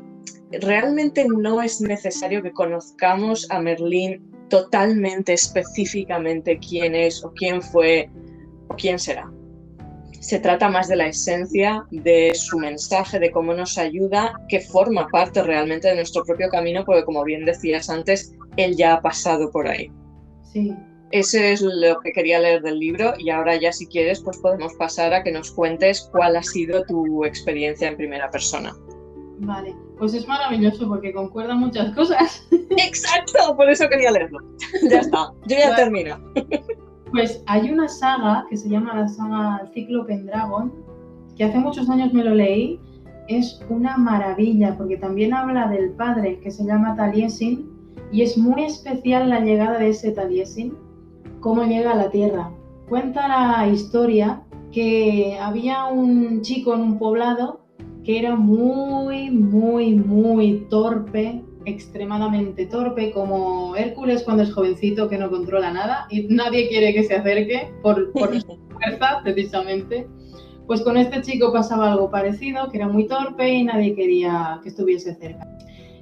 realmente no es necesario que conozcamos a Merlín totalmente, específicamente quién es o quién fue o quién será. Se trata más de la esencia, de su mensaje, de cómo nos ayuda, que forma parte realmente de nuestro propio camino, porque como bien decías antes, él ya ha pasado por ahí. Sí. Ese es lo que quería leer del libro y ahora ya si quieres pues podemos pasar a que nos cuentes cuál ha sido tu experiencia en primera persona. Vale, pues es maravilloso porque concuerdan muchas cosas. ¡Exacto! Por eso quería leerlo. Ya está, yo ya termino. Pues hay una saga que se llama la saga Ciclo Pendragon, que hace muchos años me lo leí. Es una maravilla porque también habla del padre que se llama Taliesin y es muy especial la llegada de ese Taliesin, cómo llega a la Tierra. Cuenta la historia que había un chico en un poblado que era muy, muy, muy torpe, extremadamente torpe, como Hércules cuando es jovencito que no controla nada y nadie quiere que se acerque por su fuerza, precisamente. Pues con este chico pasaba algo parecido, que era muy torpe y nadie quería que estuviese cerca.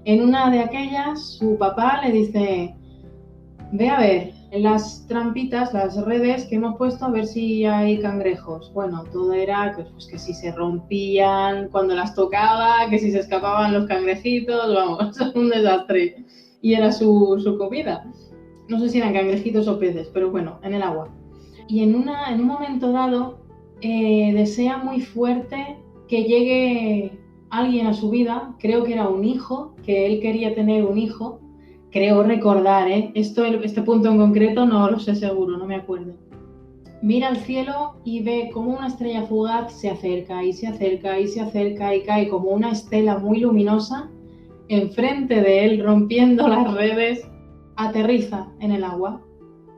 En una de aquellas, su papá le dice: ve a ver en las trampitas, las redes que hemos puesto, a ver si hay cangrejos. Bueno, todo era pues, que si se rompían cuando las tocaba, que si se escapaban los cangrejitos, vamos, un desastre. Y era su comida. No sé si eran cangrejitos o peces, pero bueno, en el agua. Y en un momento dado desea muy fuerte que llegue alguien a su vida, creo que era un hijo, que él quería tener un hijo. Creo recordar, este punto en concreto no lo sé seguro, no me acuerdo. Mira al cielo y ve cómo una estrella fugaz se acerca y se acerca y se acerca y cae como una estela muy luminosa enfrente de él, rompiendo las redes, aterriza en el agua.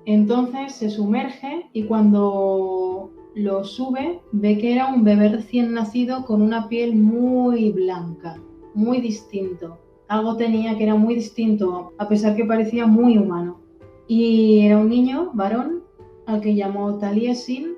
Entonces se sumerge y cuando lo sube ve que era un bebé recién nacido con una piel muy blanca, muy distinto. Algo tenía que era muy distinto, a pesar que parecía muy humano. Y era un niño, varón, al que llamó Taliesin,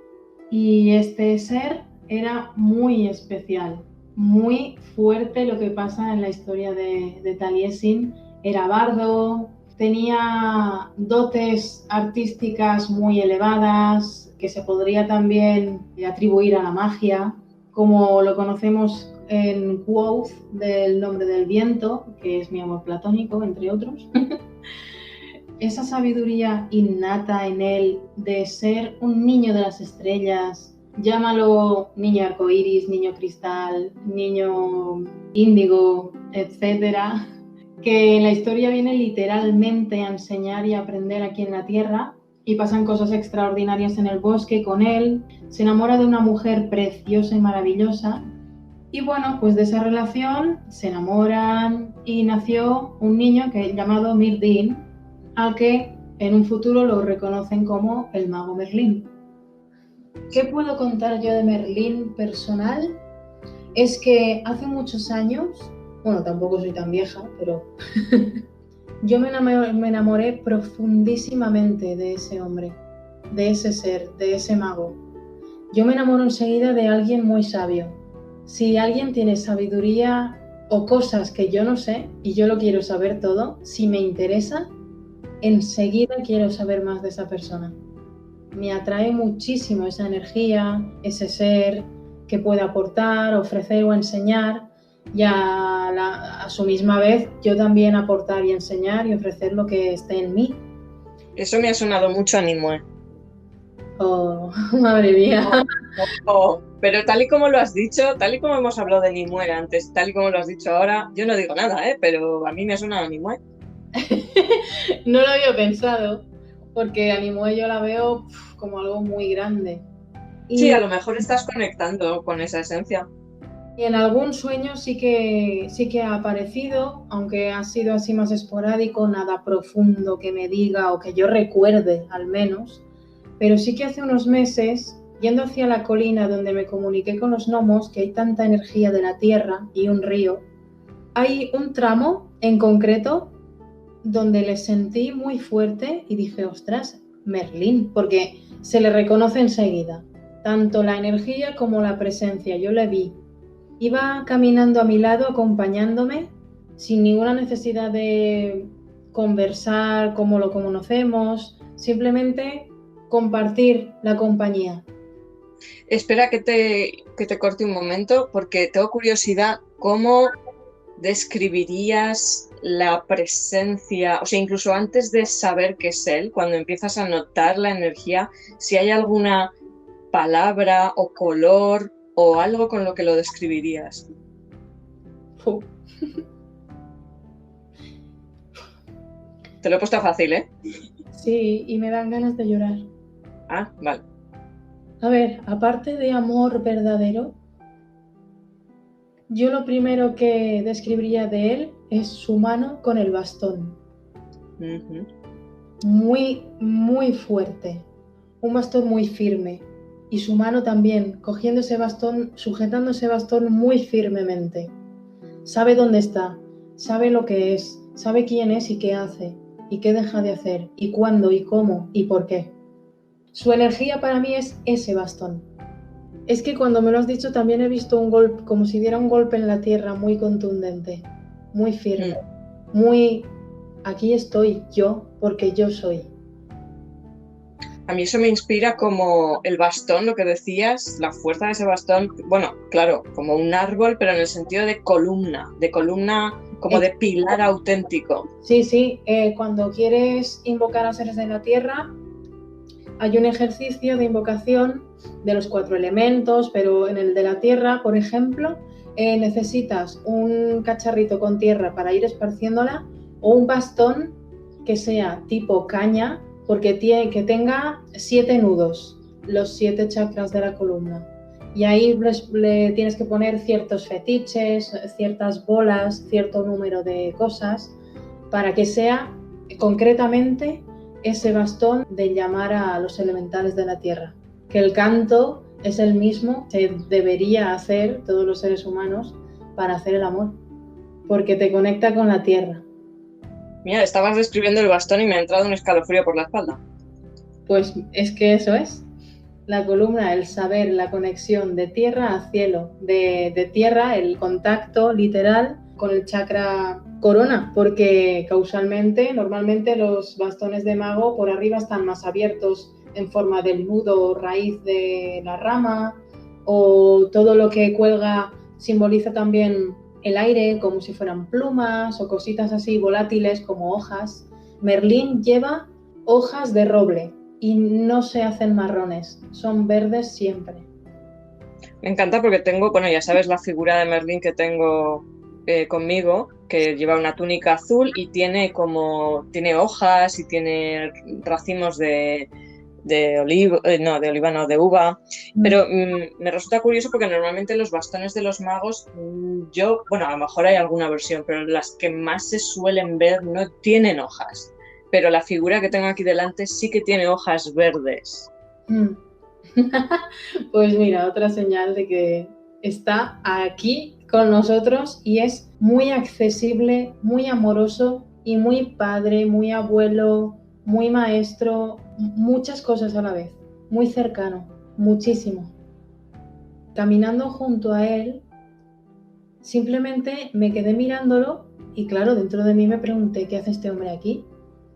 y este ser era muy especial, muy fuerte lo que pasa en la historia de Taliesin. Era bardo, tenía dotes artísticas muy elevadas que se podría también atribuir a la magia, como lo conocemos en Quoth del nombre del viento, que es mi amor platónico, entre otros. Esa sabiduría innata en él de ser un niño de las estrellas, llámalo niño arcoíris, niño cristal, niño índigo, etcétera, que en la historia viene literalmente a enseñar y a aprender aquí en la Tierra y pasan cosas extraordinarias en el bosque con él, se enamora de una mujer preciosa y maravillosa y bueno, pues de esa relación se enamoran y nació un niño llamado Mirdin, al que en un futuro lo reconocen como el mago Merlín. ¿Qué puedo contar yo de Merlín personal? Es que hace muchos años, bueno, tampoco soy tan vieja, pero yo me enamoré profundísimamente de ese hombre, de ese ser, de ese mago. Yo me enamoro enseguida de alguien muy sabio. Si alguien tiene sabiduría o cosas que yo no sé y yo lo quiero saber todo, si me interesa, enseguida quiero saber más de esa persona. Me atrae muchísimo esa energía, ese ser que puede aportar, ofrecer o enseñar, y a su misma vez yo también aportar y enseñar y ofrecer lo que esté en mí. Eso me ha sonado mucho a Nimue. Oh, madre mía. Pero tal y como lo has dicho, tal y como hemos hablado de Nimue antes, tal y como lo has dicho ahora, yo no digo nada, pero a mí me ha sonado a Nimue. No lo había pensado, porque a Nimue yo la veo como algo muy grande. Sí, a lo mejor estás conectando con esa esencia. Y en algún sueño sí que ha aparecido, aunque ha sido así más esporádico, nada profundo que me diga o que yo recuerde al menos. Pero sí que hace unos meses, yendo hacia la colina donde me comuniqué con los gnomos, que hay tanta energía de la tierra y un río, hay un tramo en concreto donde le sentí muy fuerte y dije, ostras, Merlín, porque se le reconoce enseguida, tanto la energía como la presencia, yo le vi. Iba caminando a mi lado, acompañándome, sin ninguna necesidad de conversar como lo conocemos, simplemente compartir la compañía. Espera que te corte un momento, porque tengo curiosidad, ¿cómo describirías la presencia, o sea, incluso antes de saber qué es él, cuando empiezas a notar la energía, si hay alguna palabra o color o algo con lo que lo describirías? Te lo he puesto fácil, ¿eh? Sí, y me dan ganas de llorar. Ah, vale. A ver, aparte de amor verdadero, yo lo primero que describiría de él es su mano con el bastón. Uh-huh. Muy, muy fuerte. Un bastón muy firme. Y su mano también, cogiendo ese bastón, sujetando ese bastón muy firmemente. Sabe dónde está, sabe lo que es, sabe quién es y qué hace, y qué deja de hacer, y cuándo, y cómo, y por qué. Su energía para mí es ese bastón. Es que cuando me lo has dicho también he visto un golpe, como si diera un golpe en la tierra muy contundente, muy firme, muy aquí estoy yo porque yo soy. A mí eso me inspira como el bastón, lo que decías, la fuerza de ese bastón, bueno, claro, como un árbol, pero en el sentido de columna como de pilar auténtico. Sí, cuando quieres invocar a seres de la tierra, hay un ejercicio de invocación de los 4 elementos, pero en el de la tierra, por ejemplo, necesitas un cacharrito con tierra para ir esparciéndola o un bastón que sea tipo caña, porque tiene que tenga 7 nudos, los 7 chakras de la columna. Y ahí le tienes que poner ciertos fetiches, ciertas bolas, cierto número de cosas para que sea concretamente ese bastón de llamar a los elementales de la tierra. Que el canto es el mismo que debería hacer todos los seres humanos para hacer el amor, porque te conecta con la tierra. Mira, estabas describiendo el bastón y me ha entrado un escalofrío por la espalda. Pues es que eso es. La columna, el saber, la conexión de tierra a cielo, de tierra, el contacto literal con el chakra corona, porque causalmente, normalmente los bastones de mago por arriba están más abiertos en forma del nudo o raíz de la rama, o todo lo que cuelga simboliza también el aire, como si fueran plumas o cositas así volátiles como hojas. Merlín lleva hojas de roble y no se hacen marrones, son verdes siempre. Me encanta porque tengo, bueno, ya sabes la figura de Merlín que tengo conmigo, que lleva una túnica azul y tiene hojas y tiene racimos de uva, pero me resulta curioso porque normalmente los bastones de los magos, bueno, a lo mejor hay alguna versión, pero las que más se suelen ver no tienen hojas, pero la figura que tengo aquí delante sí que tiene hojas verdes. Pues mira, otra señal de que está aquí con nosotros y es muy accesible, muy amoroso y muy padre, muy abuelo, muy maestro, muchas cosas a la vez, muy cercano, muchísimo. Caminando junto a él, simplemente me quedé mirándolo y claro, dentro de mí me pregunté, ¿qué hace este hombre aquí?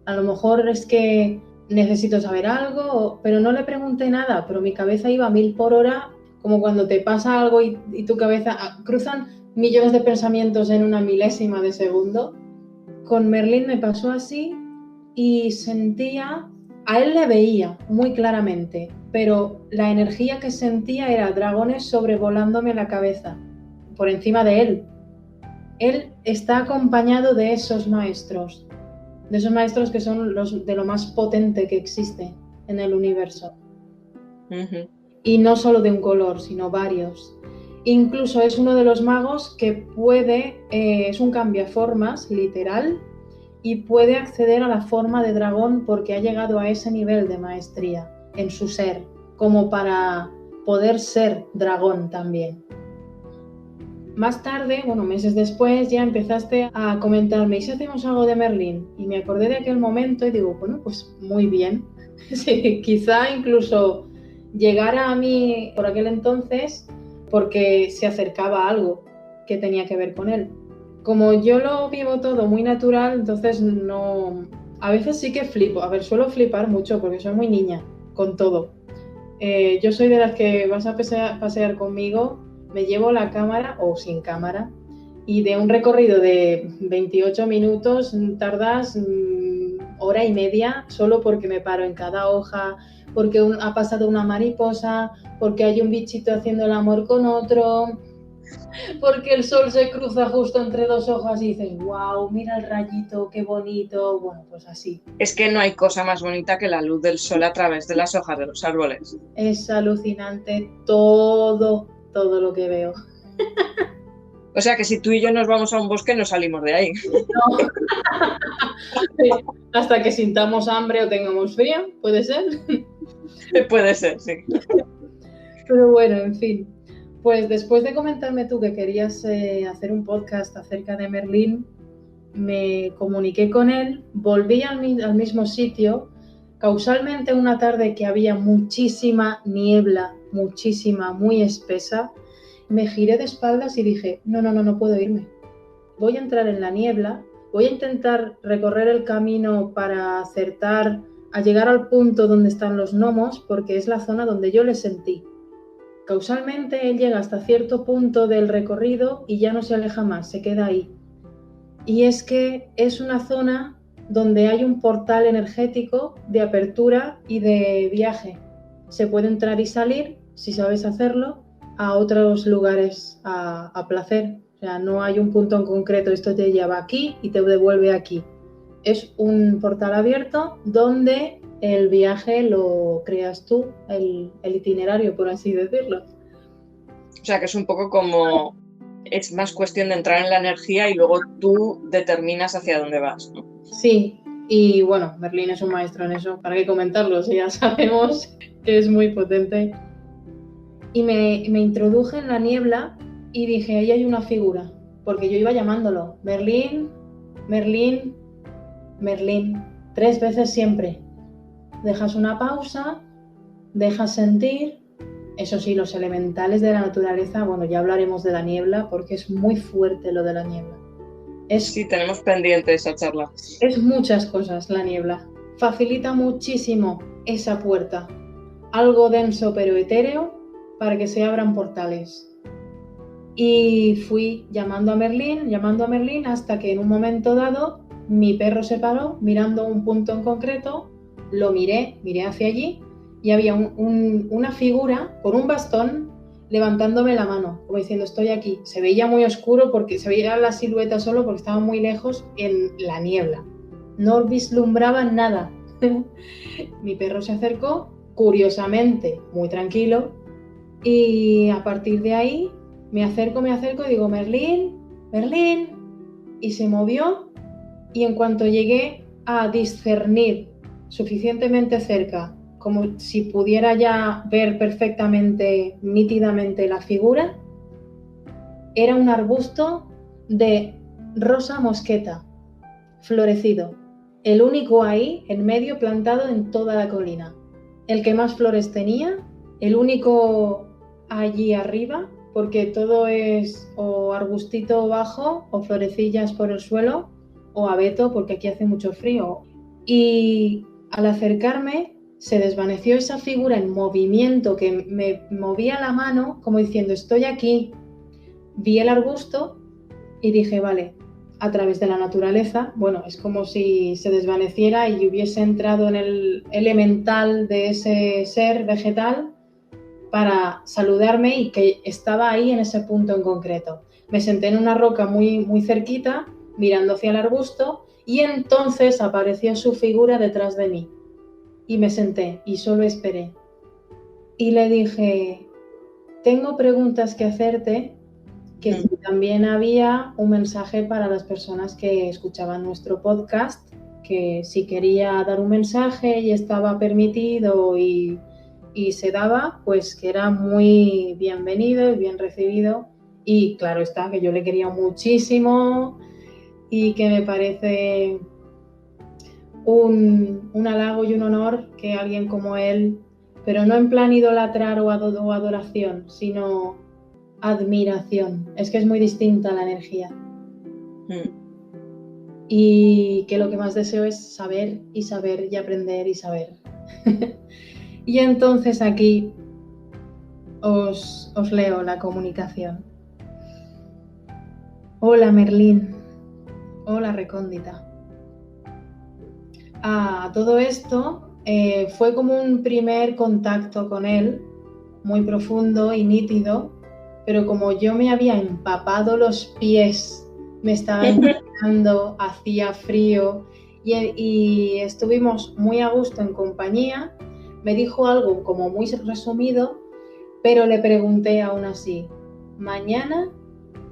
A lo mejor es que necesito saber algo, pero no le pregunté nada, pero mi cabeza iba a 1000 por hora, como cuando te pasa algo y tu cabeza cruzan millones de pensamientos en una milésima de segundo. Con Merlín me pasó así y sentía, a él le veía muy claramente, pero la energía que sentía era dragones sobrevolándome la cabeza, por encima de él. Él está acompañado de esos maestros que son de lo más potente que existe en el universo. Uh-huh. Y no solo de un color, sino varios. Incluso es uno de los magos que es un cambiaformas literal y puede acceder a la forma de dragón porque ha llegado a ese nivel de maestría en su ser, como para poder ser dragón también. Más tarde, meses después, ya empezaste a comentarme, ¿y si hacemos algo de Merlín? Y me acordé de aquel momento y digo, bueno, pues muy bien. Sí, quizá incluso llegara a mí por aquel entonces porque se acercaba a algo que tenía que ver con él. Como yo lo vivo todo muy natural, entonces no... A veces sí que flipo. A ver, suelo flipar mucho porque soy muy niña con todo. Yo soy de las que vas a pasear conmigo, me llevo la cámara o sin cámara y de un recorrido de 28 minutos tardas hora y media solo porque me paro en cada hoja, porque ha pasado una mariposa, porque hay un bichito haciendo el amor con otro, porque el sol se cruza justo entre dos hojas y dices, wow, mira el rayito, qué bonito, bueno, pues así. Es que no hay cosa más bonita que la luz del sol a través de las hojas de los árboles. Es alucinante todo lo que veo. O sea que si tú y yo nos vamos a un bosque no salimos de ahí. No. Sí, hasta que sintamos hambre o tengamos frío, ¿puede ser? Puede ser, sí. Pero bueno, en fin. Pues después de comentarme tú que querías hacer un podcast acerca de Merlín, me comuniqué con él, volví al mismo sitio, causalmente una tarde que había muchísima niebla, muchísima, muy espesa, me giré de espaldas y dije, no puedo irme. Voy a entrar en la niebla, voy a intentar recorrer el camino para acertar a llegar al punto donde están los gnomos, porque es la zona donde yo les sentí. Causalmente él llega hasta cierto punto del recorrido y ya no se aleja más, se queda ahí. Y es que es una zona donde hay un portal energético de apertura y de viaje. Se puede entrar y salir, si sabes hacerlo, a otros lugares a placer. O sea, no hay un punto en concreto, esto te lleva aquí y te devuelve aquí. Es un portal abierto donde el viaje lo creas tú, el itinerario, por así decirlo. O sea, que es un poco como, es más cuestión de entrar en la energía y luego tú determinas hacia dónde vas, ¿no? Sí, y bueno, Merlín es un maestro en eso, ¿para qué comentarlo? Si ya sabemos que es muy potente. Y me introduje en la niebla y dije, ahí hay una figura, porque yo iba llamándolo, Merlín, Merlín, Merlín, 3 veces siempre. Dejas una pausa, dejas sentir. Eso sí, los elementales de la naturaleza, bueno, ya hablaremos de la niebla porque es muy fuerte lo de la niebla. Sí, tenemos pendiente esa charla. Es muchas cosas la niebla. Facilita muchísimo esa puerta. Algo denso pero etéreo para que se abran portales. Y fui llamando a Merlín hasta que en un momento dado mi perro se paró mirando un punto en concreto, lo miré hacia allí y había una figura con un bastón levantándome la mano, como diciendo estoy aquí. Se veía muy oscuro porque se veía la silueta solo porque estaba muy lejos en la niebla. No vislumbraba nada. Mi perro se acercó, curiosamente, muy tranquilo, y a partir de ahí me acerco y digo, Merlín, Merlín, y se movió y en cuanto llegué a discernir suficientemente cerca, como si pudiera ya ver perfectamente, nítidamente la figura, era un arbusto de rosa mosqueta, florecido, el único ahí en medio plantado en toda la colina, el que más flores tenía, el único allí arriba, porque todo es o arbustito bajo o florecillas por el suelo o abeto porque aquí hace mucho frío. Y al acercarme se desvaneció esa figura en movimiento que me movía la mano como diciendo estoy aquí. Vi el arbusto y dije vale, a través de la naturaleza, bueno, es como si se desvaneciera y hubiese entrado en el elemental de ese ser vegetal para saludarme y que estaba ahí en ese punto en concreto. Me senté en una roca muy, muy cerquita, mirando hacia el arbusto, y entonces apareció su figura detrás de mí. Y me senté y solo esperé. Y le dije, tengo preguntas que hacerte, que si también había un mensaje para las personas que escuchaban nuestro podcast, que si quería dar un mensaje y estaba permitido y se daba, pues que era muy bienvenido y bien recibido. Y claro está, que yo le quería muchísimo y que me parece un halago y un honor que alguien como él, pero no en plan idolatrar o adoración, sino admiración. Es que es muy distinta la energía. Y que lo que más deseo es saber y saber y aprender y saber. Y entonces aquí os leo la comunicación. Hola Merlín, hola Recóndita. Todo esto fue como un primer contacto con él, muy profundo y nítido, pero como yo me había empapado los pies, me estaba empapando, hacía frío y estuvimos muy a gusto en compañía, me dijo algo como muy resumido, pero le pregunté aún así, ¿mañana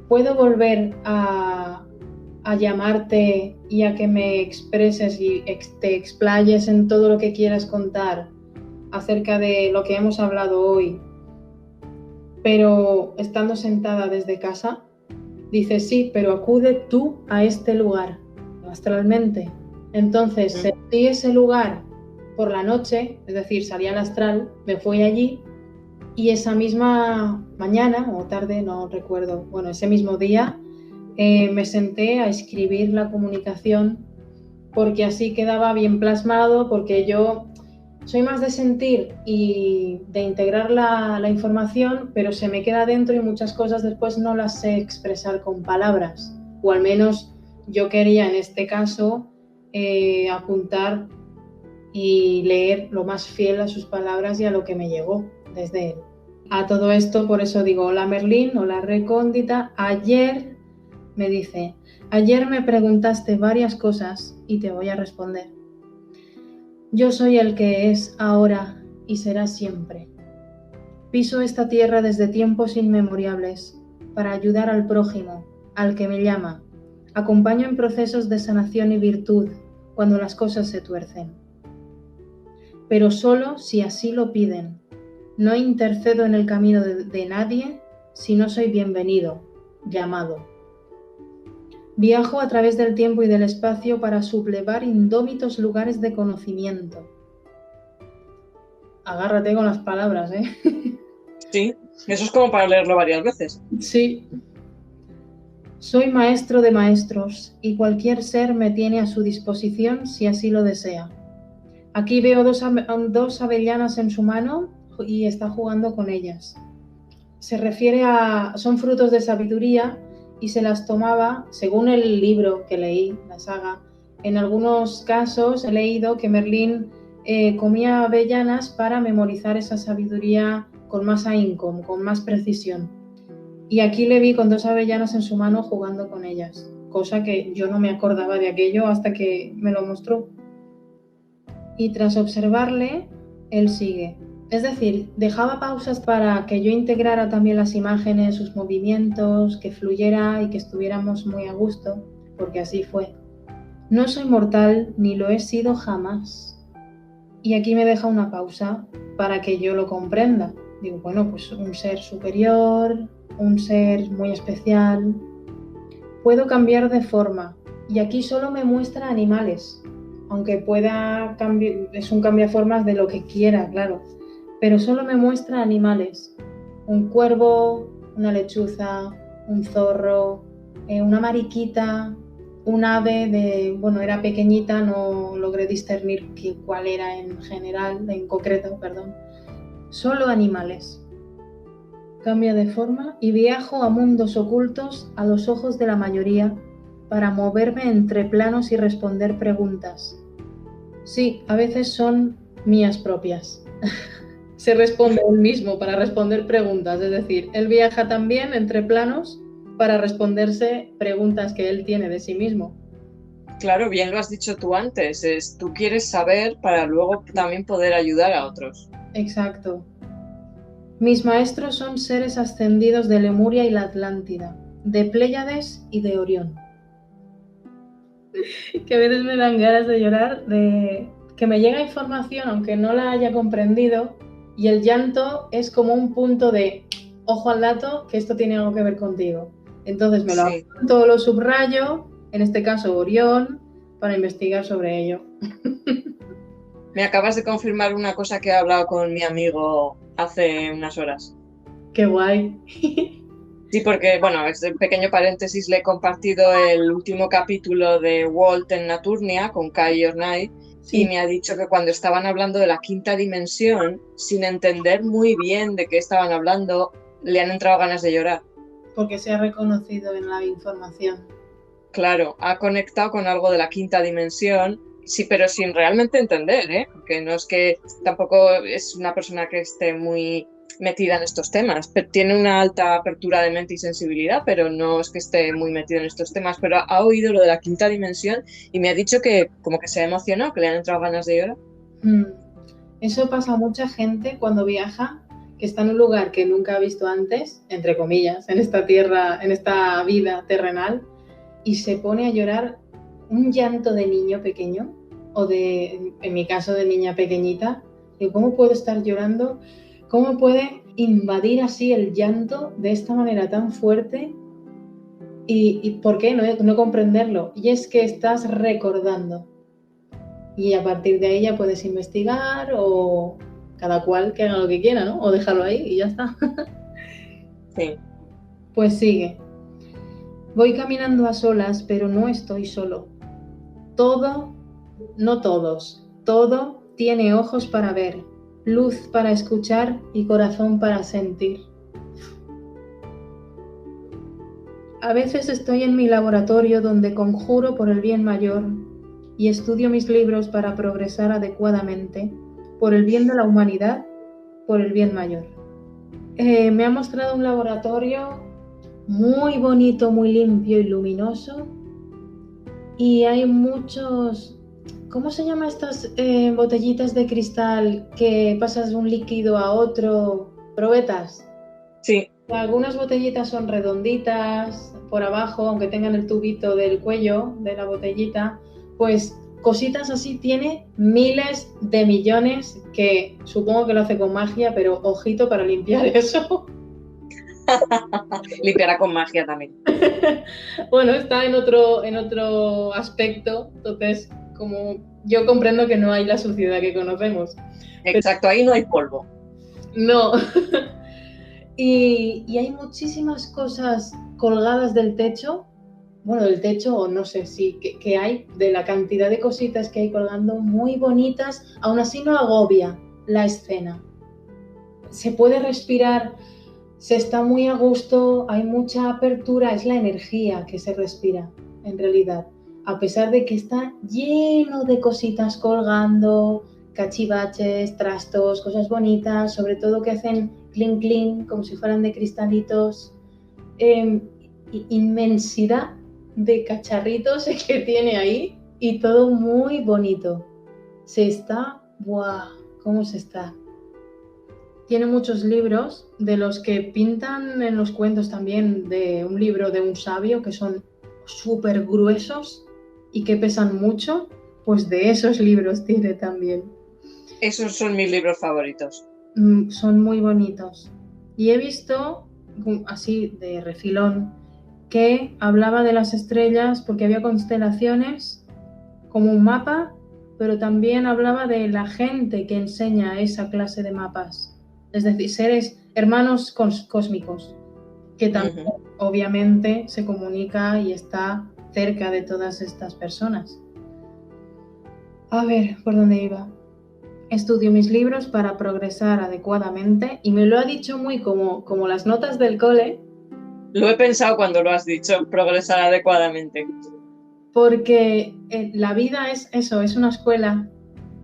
puedo volver a llamarte y a que me expreses y te explayes en todo lo que quieras contar acerca de lo que hemos hablado hoy, pero estando sentada desde casa? Dice, sí, pero acude tú a este lugar, astralmente. Entonces sentí ese lugar por la noche, es decir, salí al astral, me fui allí y esa misma mañana o tarde, no recuerdo, bueno, ese mismo día me senté a escribir la comunicación porque así quedaba bien plasmado, porque yo soy más de sentir y de integrar la información, pero se me queda dentro y muchas cosas después no las sé expresar con palabras, o al menos yo quería en este caso apuntar y leer lo más fiel a sus palabras y a lo que me llegó desde él. A todo esto, por eso digo, hola Merlín, hola Recóndita. Ayer me dice, ayer me preguntaste varias cosas y te voy a responder. Yo soy el que es ahora y será siempre. Piso esta tierra desde tiempos inmemoriales para ayudar al prójimo, al que me llama. Acompaño en procesos de sanación y virtud cuando las cosas se tuercen. Pero solo si así lo piden. No intercedo en el camino de nadie si no soy bienvenido, llamado. Viajo a través del tiempo y del espacio para sublevar indómitos lugares de conocimiento. Agárrate con las palabras, ¿eh? Sí, eso es como para leerlo varias veces. Sí. Soy maestro de maestros y cualquier ser me tiene a su disposición si así lo desea. Aquí veo dos avellanas en su mano y está jugando con ellas. Se refiere son frutos de sabiduría y se las tomaba, según el libro que leí, la saga. En algunos casos he leído que Merlín comía avellanas para memorizar esa sabiduría con más ahínco, con más precisión. Y aquí le vi con 2 avellanas en su mano jugando con ellas, cosa que yo no me acordaba de aquello hasta que me lo mostró. Y tras observarle, él sigue. Es decir, dejaba pausas para que yo integrara también las imágenes, sus movimientos, que fluyera y que estuviéramos muy a gusto, porque así fue. No soy mortal, ni lo he sido jamás. Y aquí me deja una pausa para que yo lo comprenda. Digo, bueno, pues un ser superior, un ser muy especial. Puedo cambiar de forma, y aquí solo me muestra animales, aunque pueda cambiar, es un cambiaformas de lo que quiera, claro, pero solo me muestra animales. Un cuervo, una lechuza, un zorro, una mariquita, un ave era pequeñita, no logré discernir cuál era en general, en concreto, perdón. Solo animales. Cambia de forma y viajo a mundos ocultos a los ojos de la mayoría para moverme entre planos y responder preguntas. Sí, a veces son mías propias. Se responde él mismo para responder preguntas, es decir, él viaja también entre planos para responderse preguntas que él tiene de sí mismo. Claro, bien lo has dicho tú antes, tú quieres saber para luego también poder ayudar a otros. Exacto. Mis maestros son seres ascendidos de Lemuria y la Atlántida, de Pléyades y de Orión. Que a veces me dan ganas de llorar, de que me llega información aunque no la haya comprendido, y el llanto es como un punto de ojo al dato, que esto tiene algo que ver contigo. Entonces me lo apunto, lo subrayo, en este caso Orión, para investigar sobre ello. Me acabas de confirmar una cosa que he hablado con mi amigo hace unas horas. ¡Qué guay! Sí, porque, bueno, es un pequeño paréntesis, le he compartido el último capítulo de Walt en Naturnia con Kai Ornai, sí. Y me ha dicho que cuando estaban hablando de la quinta dimensión, sin entender muy bien de qué estaban hablando, le han entrado ganas de llorar. Porque se ha reconocido en la información. Claro, ha conectado con algo de la quinta dimensión, sí, pero sin realmente entender, ¿eh? Porque no es que tampoco es una persona que esté muy metida en estos temas, pero tiene una alta apertura de mente y sensibilidad, pero no es que esté muy metido en estos temas, pero ha oído lo de la quinta dimensión y me ha dicho que como que se ha emocionado, que le han entrado ganas de llorar. Eso pasa a mucha gente cuando viaja, que está en un lugar que nunca ha visto antes, entre comillas, en esta tierra, en esta vida terrenal, y se pone a llorar un llanto de niño pequeño, o en mi caso, de niña pequeñita. Digo, ¿cómo puedo estar llorando? ¿Cómo puede invadir así el llanto de esta manera tan fuerte? ¿Y por qué no comprenderlo? Y es que estás recordando. Y a partir de ahí ya puedes investigar o cada cual que haga lo que quiera, ¿no? O dejarlo ahí y ya está. Sí. Pues sigue. Voy caminando a solas, pero no estoy solo. Todo, no todos, todo tiene ojos para ver, luz para escuchar y corazón para sentir. A veces estoy en mi laboratorio donde conjuro por el bien mayor y estudio mis libros para progresar adecuadamente, por el bien de la humanidad, por el bien mayor. Me ha mostrado un laboratorio muy bonito, muy limpio y luminoso, y hay muchos, ¿cómo se llaman estas botellitas de cristal que pasas de un líquido a otro Probetas. Sí. Algunas botellitas son redonditas por abajo, aunque tengan el tubito del cuello de la botellita, pues cositas así tiene miles de millones, que supongo que lo hace con magia, pero ojito para limpiar eso. Limpiará con magia también. Bueno, está en otro aspecto, entonces como yo comprendo que no hay la suciedad que conocemos. Exacto, ahí no hay polvo. No. Y hay muchísimas cosas colgadas del techo, bueno, del techo o no sé si que hay, de la cantidad de cositas que hay colgando, muy bonitas, aún así no agobia la escena. Se puede respirar, se está muy a gusto, hay mucha apertura, es la energía que se respira en realidad, a pesar de que está lleno de cositas colgando, cachivaches, trastos, cosas bonitas, sobre todo que hacen clink clink, como si fueran de cristalitos, inmensidad de cacharritos que tiene ahí y todo muy bonito. Se está, ¡buah! ¿Cómo se está? Tiene muchos libros de los que pintan en los cuentos también, de un libro de un sabio que son súper gruesos y que pesan mucho, pues de esos libros tiene también. Esos son mis libros favoritos. Son muy bonitos. Y he visto, así de refilón, que hablaba de las estrellas porque había constelaciones como un mapa, pero también hablaba de la gente que enseña esa clase de mapas. Es decir, seres, hermanos cósmicos, que también obviamente se comunica y está cerca de todas estas personas. A ver, ¿por dónde iba? Estudio mis libros para progresar adecuadamente y me lo ha dicho muy como las notas del cole. Lo he pensado cuando lo has dicho, progresar adecuadamente. Porque la vida es eso, es una escuela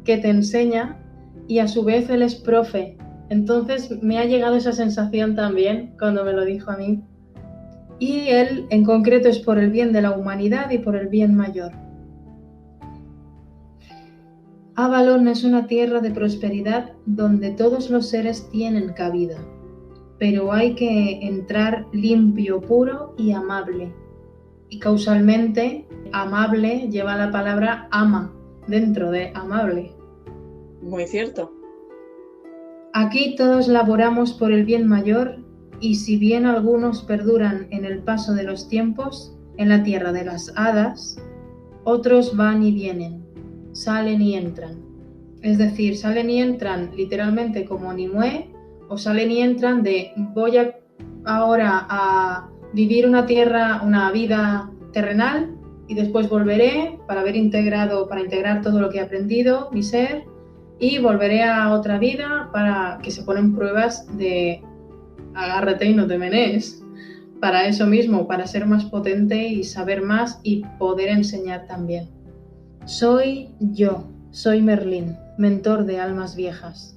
que te enseña y a su vez él es profe. Entonces me ha llegado esa sensación también cuando me lo dijo a mí. Y él en concreto es por el bien de la humanidad y por el bien mayor. Avalon es una tierra de prosperidad donde todos los seres tienen cabida, pero hay que entrar limpio, puro y amable. Y causalmente, amable lleva la palabra ama dentro de amable. Muy cierto. Aquí todos laboramos por el bien mayor y si bien algunos perduran en el paso de los tiempos, en la tierra de las hadas, otros van y vienen, salen y entran. Es decir, salen y entran literalmente como Nimue, o salen y entran de voy ahora a vivir una vida terrenal y después volveré para integrar todo lo que he aprendido, mi ser, y volveré a otra vida para que se ponen pruebas de agárrate y no te menees. Para eso mismo, para ser más potente y saber más y poder enseñar también. Soy Merlín, mentor de almas viejas.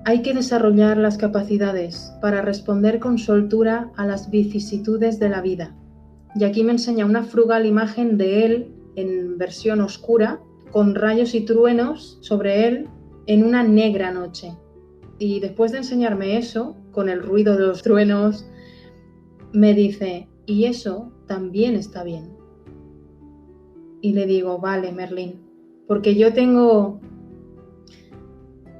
Hay que desarrollar las capacidades para responder con soltura a las vicisitudes de la vida. Y aquí me enseña una frugal imagen de él en versión oscura, con rayos y truenos sobre él en una negra noche. Y después de enseñarme eso, con el ruido de los truenos, me dice, y eso también está bien. Y le digo, vale, Merlín, porque yo tengo,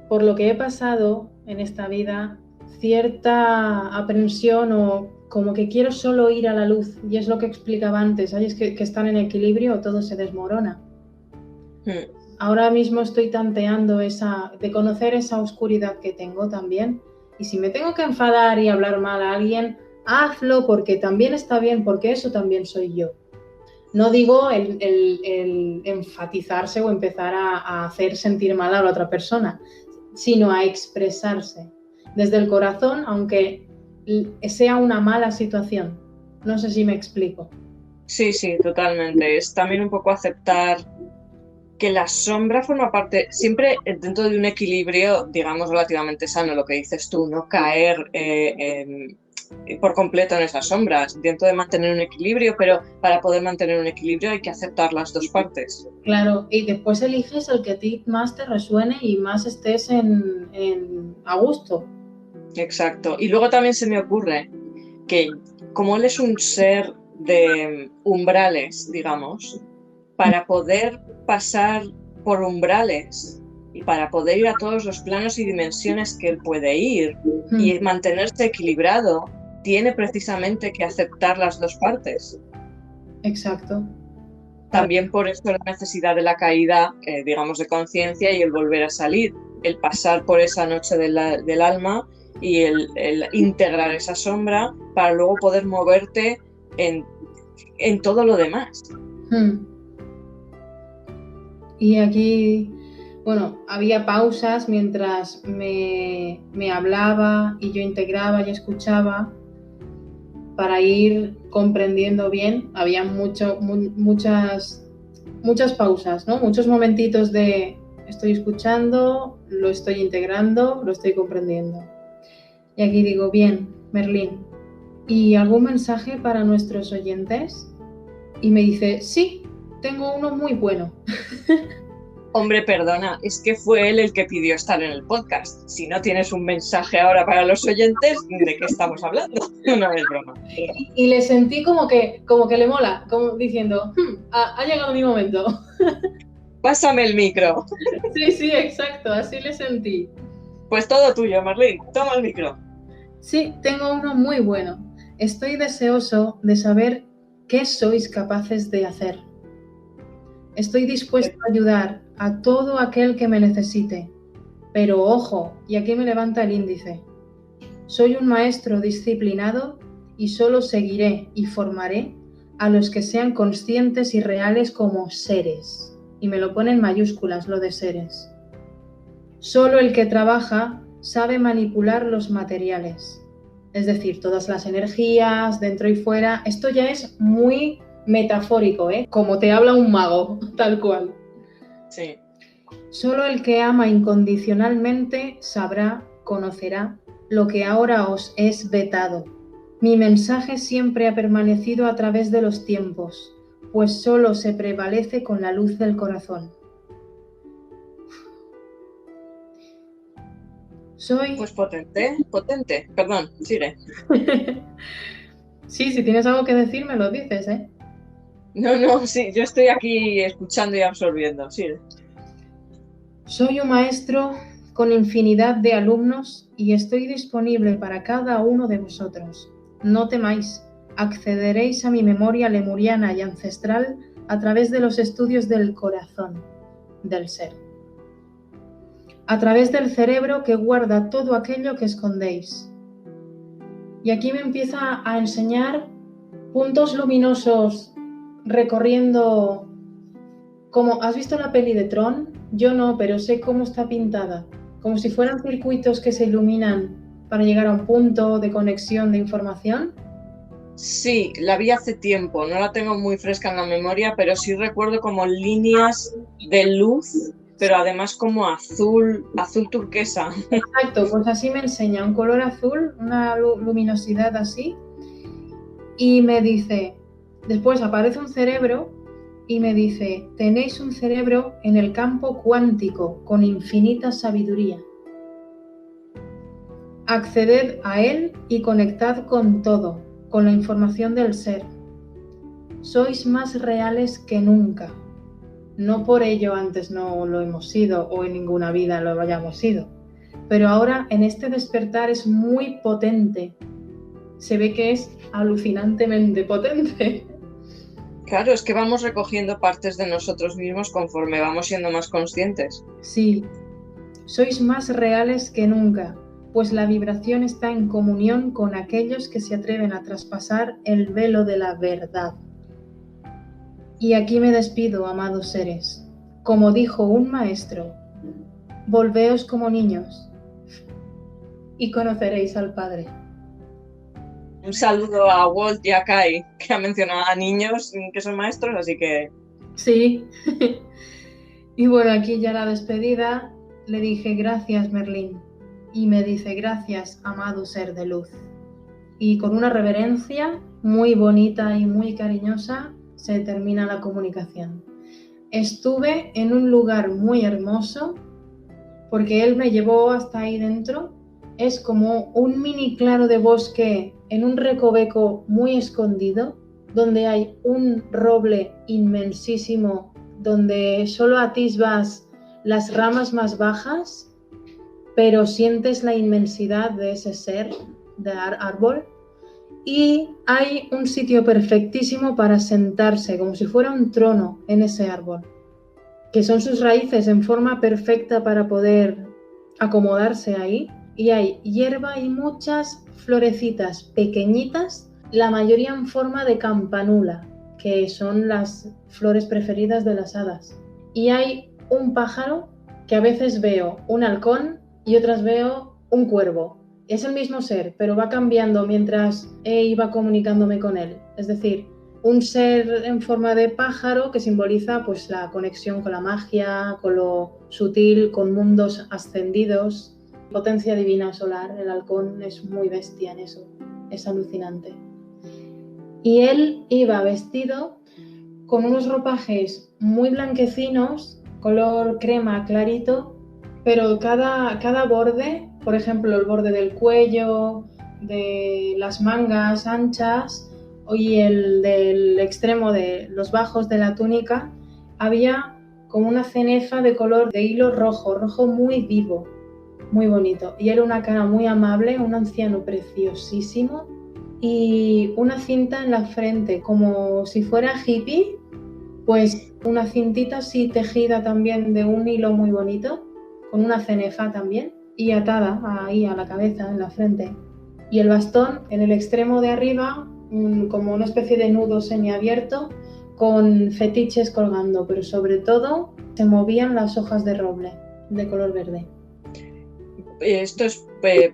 por lo que he pasado en esta vida, cierta aprensión o como que quiero solo ir a la luz, y es lo que explicaba antes, ¿sabes? Que están en equilibrio, todo se desmorona. Ahora mismo estoy tanteando de conocer esa oscuridad que tengo también, y si me tengo que enfadar y hablar mal a alguien, hazlo porque también está bien, porque eso también soy yo. No digo el enfatizarse o empezar a hacer sentir mal a la otra persona, sino a expresarse desde el corazón, aunque sea una mala situación. No sé si me explico. Sí, totalmente. Es también un poco aceptar que la sombra forma parte, siempre dentro de un equilibrio, digamos, relativamente sano, lo que dices tú, no caer por completo en esas sombras, dentro de mantener un equilibrio, pero para poder mantener un equilibrio hay que aceptar las dos partes. Claro, y después eliges el que a ti más te resuene y más estés a gusto. exacto. Y luego también se me ocurre que como él es un ser de umbrales, digamos, para poder pasar por umbrales y para poder ir a todos los planos y dimensiones que él puede ir y mantenerse equilibrado, tiene precisamente que aceptar las dos partes. Exacto. También por eso la necesidad de la caída, digamos, de conciencia y el volver a salir, el pasar por esa noche del alma y el integrar esa sombra para luego poder moverte en todo lo demás. Y aquí, bueno, había pausas mientras me hablaba y yo integraba y escuchaba para ir comprendiendo bien. Había muchas pausas, ¿no? Muchos momentitos de estoy escuchando, lo estoy integrando, lo estoy comprendiendo. Y aquí digo, bien, Merlín, ¿y algún mensaje para nuestros oyentes? Y me dice, sí, tengo uno muy bueno. Hombre, perdona, es que fue él el que pidió estar en el podcast. Si no tienes un mensaje ahora para los oyentes, ¿de qué estamos hablando? No es broma. Y le sentí como que le mola, como diciendo, ha llegado mi momento. Pásame el micro. Sí, exacto, así le sentí. Pues todo tuyo, Merlín, toma el micro. Sí, tengo uno muy bueno. Estoy deseoso de saber qué sois capaces de hacer. Estoy dispuesto a ayudar a todo aquel que me necesite. Pero ojo, y aquí me levanta el índice. Soy un maestro disciplinado y solo seguiré y formaré a los que sean conscientes y reales como seres. Y me lo pone en mayúsculas lo de seres. Solo el que trabaja sabe manipular los materiales. Es decir, todas las energías, dentro y fuera. Esto ya es muy metafórico, ¿eh? Como te habla un mago, tal cual. Sí. Solo el que ama incondicionalmente sabrá, conocerá lo que ahora os es vetado. Mi mensaje siempre ha permanecido a través de los tiempos, pues solo se prevalece con la luz del corazón. Soy... Pues potente. Perdón, sigue. Sí, si tienes algo que decir, me lo dices, ¿eh? No, sí, yo estoy aquí escuchando y absorbiendo, sigue. Soy un maestro con infinidad de alumnos y estoy disponible para cada uno de vosotros. No temáis, accederéis a mi memoria lemuriana y ancestral a través de los estudios del corazón del ser. A través del cerebro que guarda todo aquello que escondéis. Y aquí me empieza a enseñar puntos luminosos recorriendo... Como, ¿has visto la peli de Tron? Yo no, pero sé cómo está pintada. Como si fueran circuitos que se iluminan para llegar a un punto de conexión de información. Sí, la vi hace tiempo, no la tengo muy fresca en la memoria, pero sí recuerdo como líneas de luz, pero además como azul turquesa. Exacto, pues así me enseña un color azul, una luminosidad así. Y me dice, después aparece un cerebro y me dice, tenéis un cerebro en el campo cuántico con infinita sabiduría. Acceded a él y conectad con todo, con la información del ser. Sois más reales que nunca. No por ello antes no lo hemos sido o en ninguna vida lo hayamos sido, pero ahora en este despertar es muy potente. Se ve que es alucinantemente potente. Claro, es que vamos recogiendo partes de nosotros mismos conforme vamos siendo más conscientes. Sí, sois más reales que nunca, pues la vibración está en comunión con aquellos que se atreven a traspasar el velo de la verdad. Y aquí me despido, amados seres. Como dijo un maestro, volveos como niños y conoceréis al Padre. Un saludo a Walt y a Kai, que ha mencionado a niños que son maestros, así que... Sí. Y bueno, aquí ya la despedida, le dije gracias, Merlín. Y me dice gracias, amado ser de luz. Y con una reverencia muy bonita y muy cariñosa se termina la comunicación. Estuve en un lugar muy hermoso porque él me llevó hasta ahí dentro es como un mini claro de bosque en un recoveco muy escondido, donde hay un roble inmensísimo, donde solo atisbas las ramas más bajas, pero sientes la inmensidad de ese ser, de árbol. Y hay un sitio perfectísimo para sentarse, como si fuera un trono en ese árbol, que son sus raíces en forma perfecta para poder acomodarse ahí. Y hay hierba y muchas florecitas pequeñitas, la mayoría en forma de campanula, que son las flores preferidas de las hadas. Y hay un pájaro que a veces veo un halcón y otras veo un cuervo. Es el mismo ser, pero va cambiando mientras iba comunicándome con él. Es decir, un ser en forma de pájaro que simboliza pues la conexión con la magia, con lo sutil, con mundos ascendidos, potencia divina solar. El halcón es muy bestia en eso, es alucinante. Y él iba vestido con unos ropajes muy blanquecinos, color crema clarito, pero cada borde, por ejemplo el borde del cuello, de las mangas anchas y el del extremo de los bajos de la túnica, había como una cenefa de color de hilo rojo, rojo muy vivo, muy bonito. Y era una cara muy amable, un anciano preciosísimo y una cinta en la frente, como si fuera hippie, pues una cintita así tejida también de un hilo muy bonito, con una cenefa también, y atada ahí a la cabeza, en la frente. Y el bastón en el extremo de arriba, como una especie de nudo semiabierto, con fetiches colgando, pero sobre todo se movían las hojas de roble, de color verde. Esto es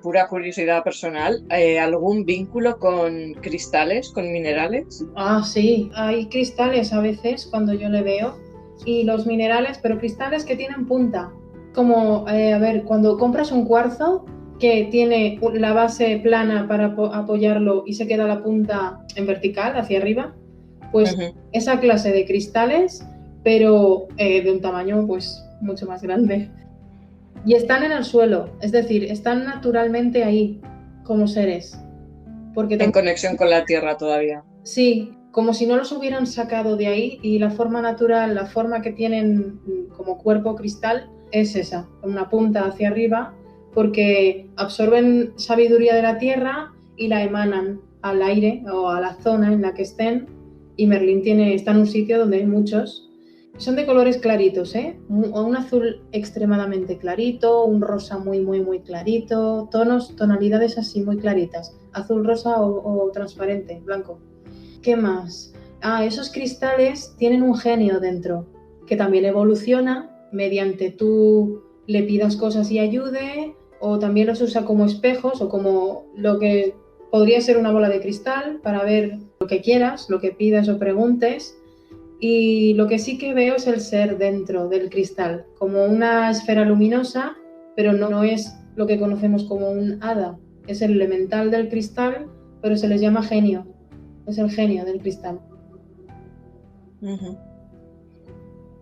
pura curiosidad personal. ¿Algún vínculo con cristales, con minerales? Ah, sí, hay cristales a veces cuando yo le veo, y los minerales, pero cristales que tienen punta. Como, a ver, cuando compras un cuarzo que tiene la base plana para apoyarlo y se queda la punta en vertical, hacia arriba, pues esa clase de cristales, pero de un tamaño pues mucho más grande. Y están en el suelo, es decir, están naturalmente ahí como seres. Porque en conexión con la tierra todavía. Sí, como si no los hubieran sacado de ahí, y la forma natural, la forma que tienen como cuerpo cristal es esa, con una punta hacia arriba, porque absorben sabiduría de la tierra y la emanan al aire o a la zona en la que estén, y Merlín está en un sitio donde hay muchos. Son de colores claritos, un azul extremadamente clarito, un rosa muy, muy, muy clarito, tonalidades así muy claritas, azul, rosa o transparente, blanco. ¿Qué más? Esos cristales tienen un genio dentro, que también evoluciona mediante tú le pidas cosas y ayude, o también los usa como espejos o como lo que podría ser una bola de cristal para ver lo que quieras, lo que pidas o preguntes. Y lo que sí que veo es el ser dentro del cristal, como una esfera luminosa, pero no es lo que conocemos como un hada. Es el elemental del cristal, pero se les llama genio. Es el genio del cristal.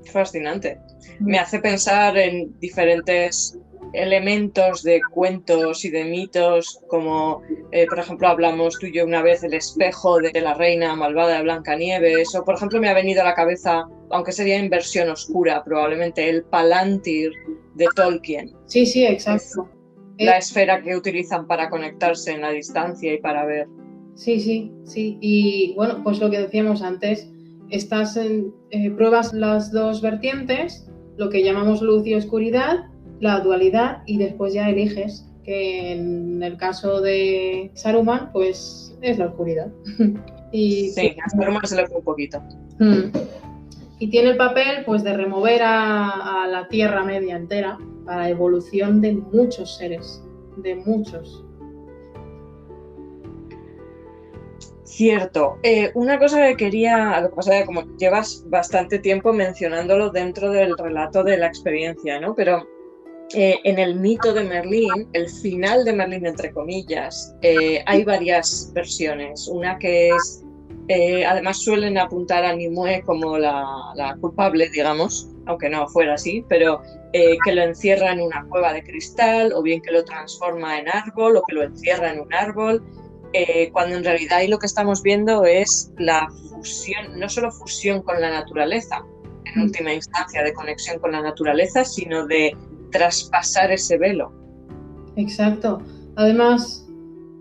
Fascinante. Me hace pensar en diferentes elementos de cuentos y de mitos, como por ejemplo hablamos tú y yo una vez el espejo de la reina malvada de Blancanieves, o por ejemplo me ha venido a la cabeza, aunque sería en versión oscura probablemente, el Palantir de Tolkien. Sí, sí, exacto. La esfera que utilizan para conectarse en la distancia y para ver. Sí, sí, sí. Y bueno, pues lo que decíamos antes, pruebas las dos vertientes, lo que llamamos luz y oscuridad, la dualidad, y después ya eliges, que en el caso de Saruman, pues es la oscuridad. Sí, a Saruman se le fue un poquito. Y tiene el papel pues de remover a la Tierra Media entera para la evolución de muchos seres, de muchos. Cierto. Una cosa que quería, lo que pasa es que como llevas bastante tiempo mencionándolo dentro del relato de la experiencia, ¿no? Pero en el mito de Merlín, el final de Merlín, entre comillas, hay varias versiones. Una que es Además suelen apuntar a Nimue como la culpable, digamos, aunque no fuera así, pero que lo encierra en una cueva de cristal, o bien que lo transforma en árbol, o que lo encierra en un árbol, cuando en realidad ahí lo que estamos viendo es la fusión, no solo fusión con la naturaleza, en última instancia de conexión con la naturaleza, sino de traspasar ese velo. Exacto. Además,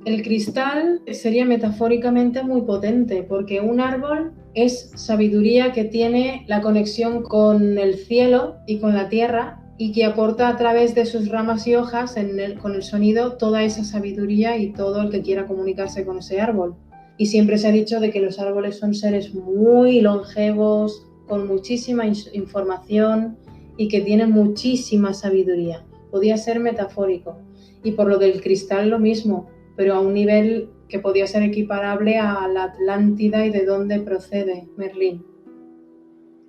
el cristal sería metafóricamente muy potente, porque un árbol es sabiduría que tiene la conexión con el cielo y con la tierra, y que aporta a través de sus ramas y hojas con el sonido toda esa sabiduría y todo el que quiera comunicarse con ese árbol. Y siempre se ha dicho de que los árboles son seres muy longevos, con muchísima información y que tienen muchísima sabiduría. Podía ser metafórico. Y por lo del cristal lo mismo, pero a un nivel que podía ser equiparable a la Atlántida y de dónde procede Merlín.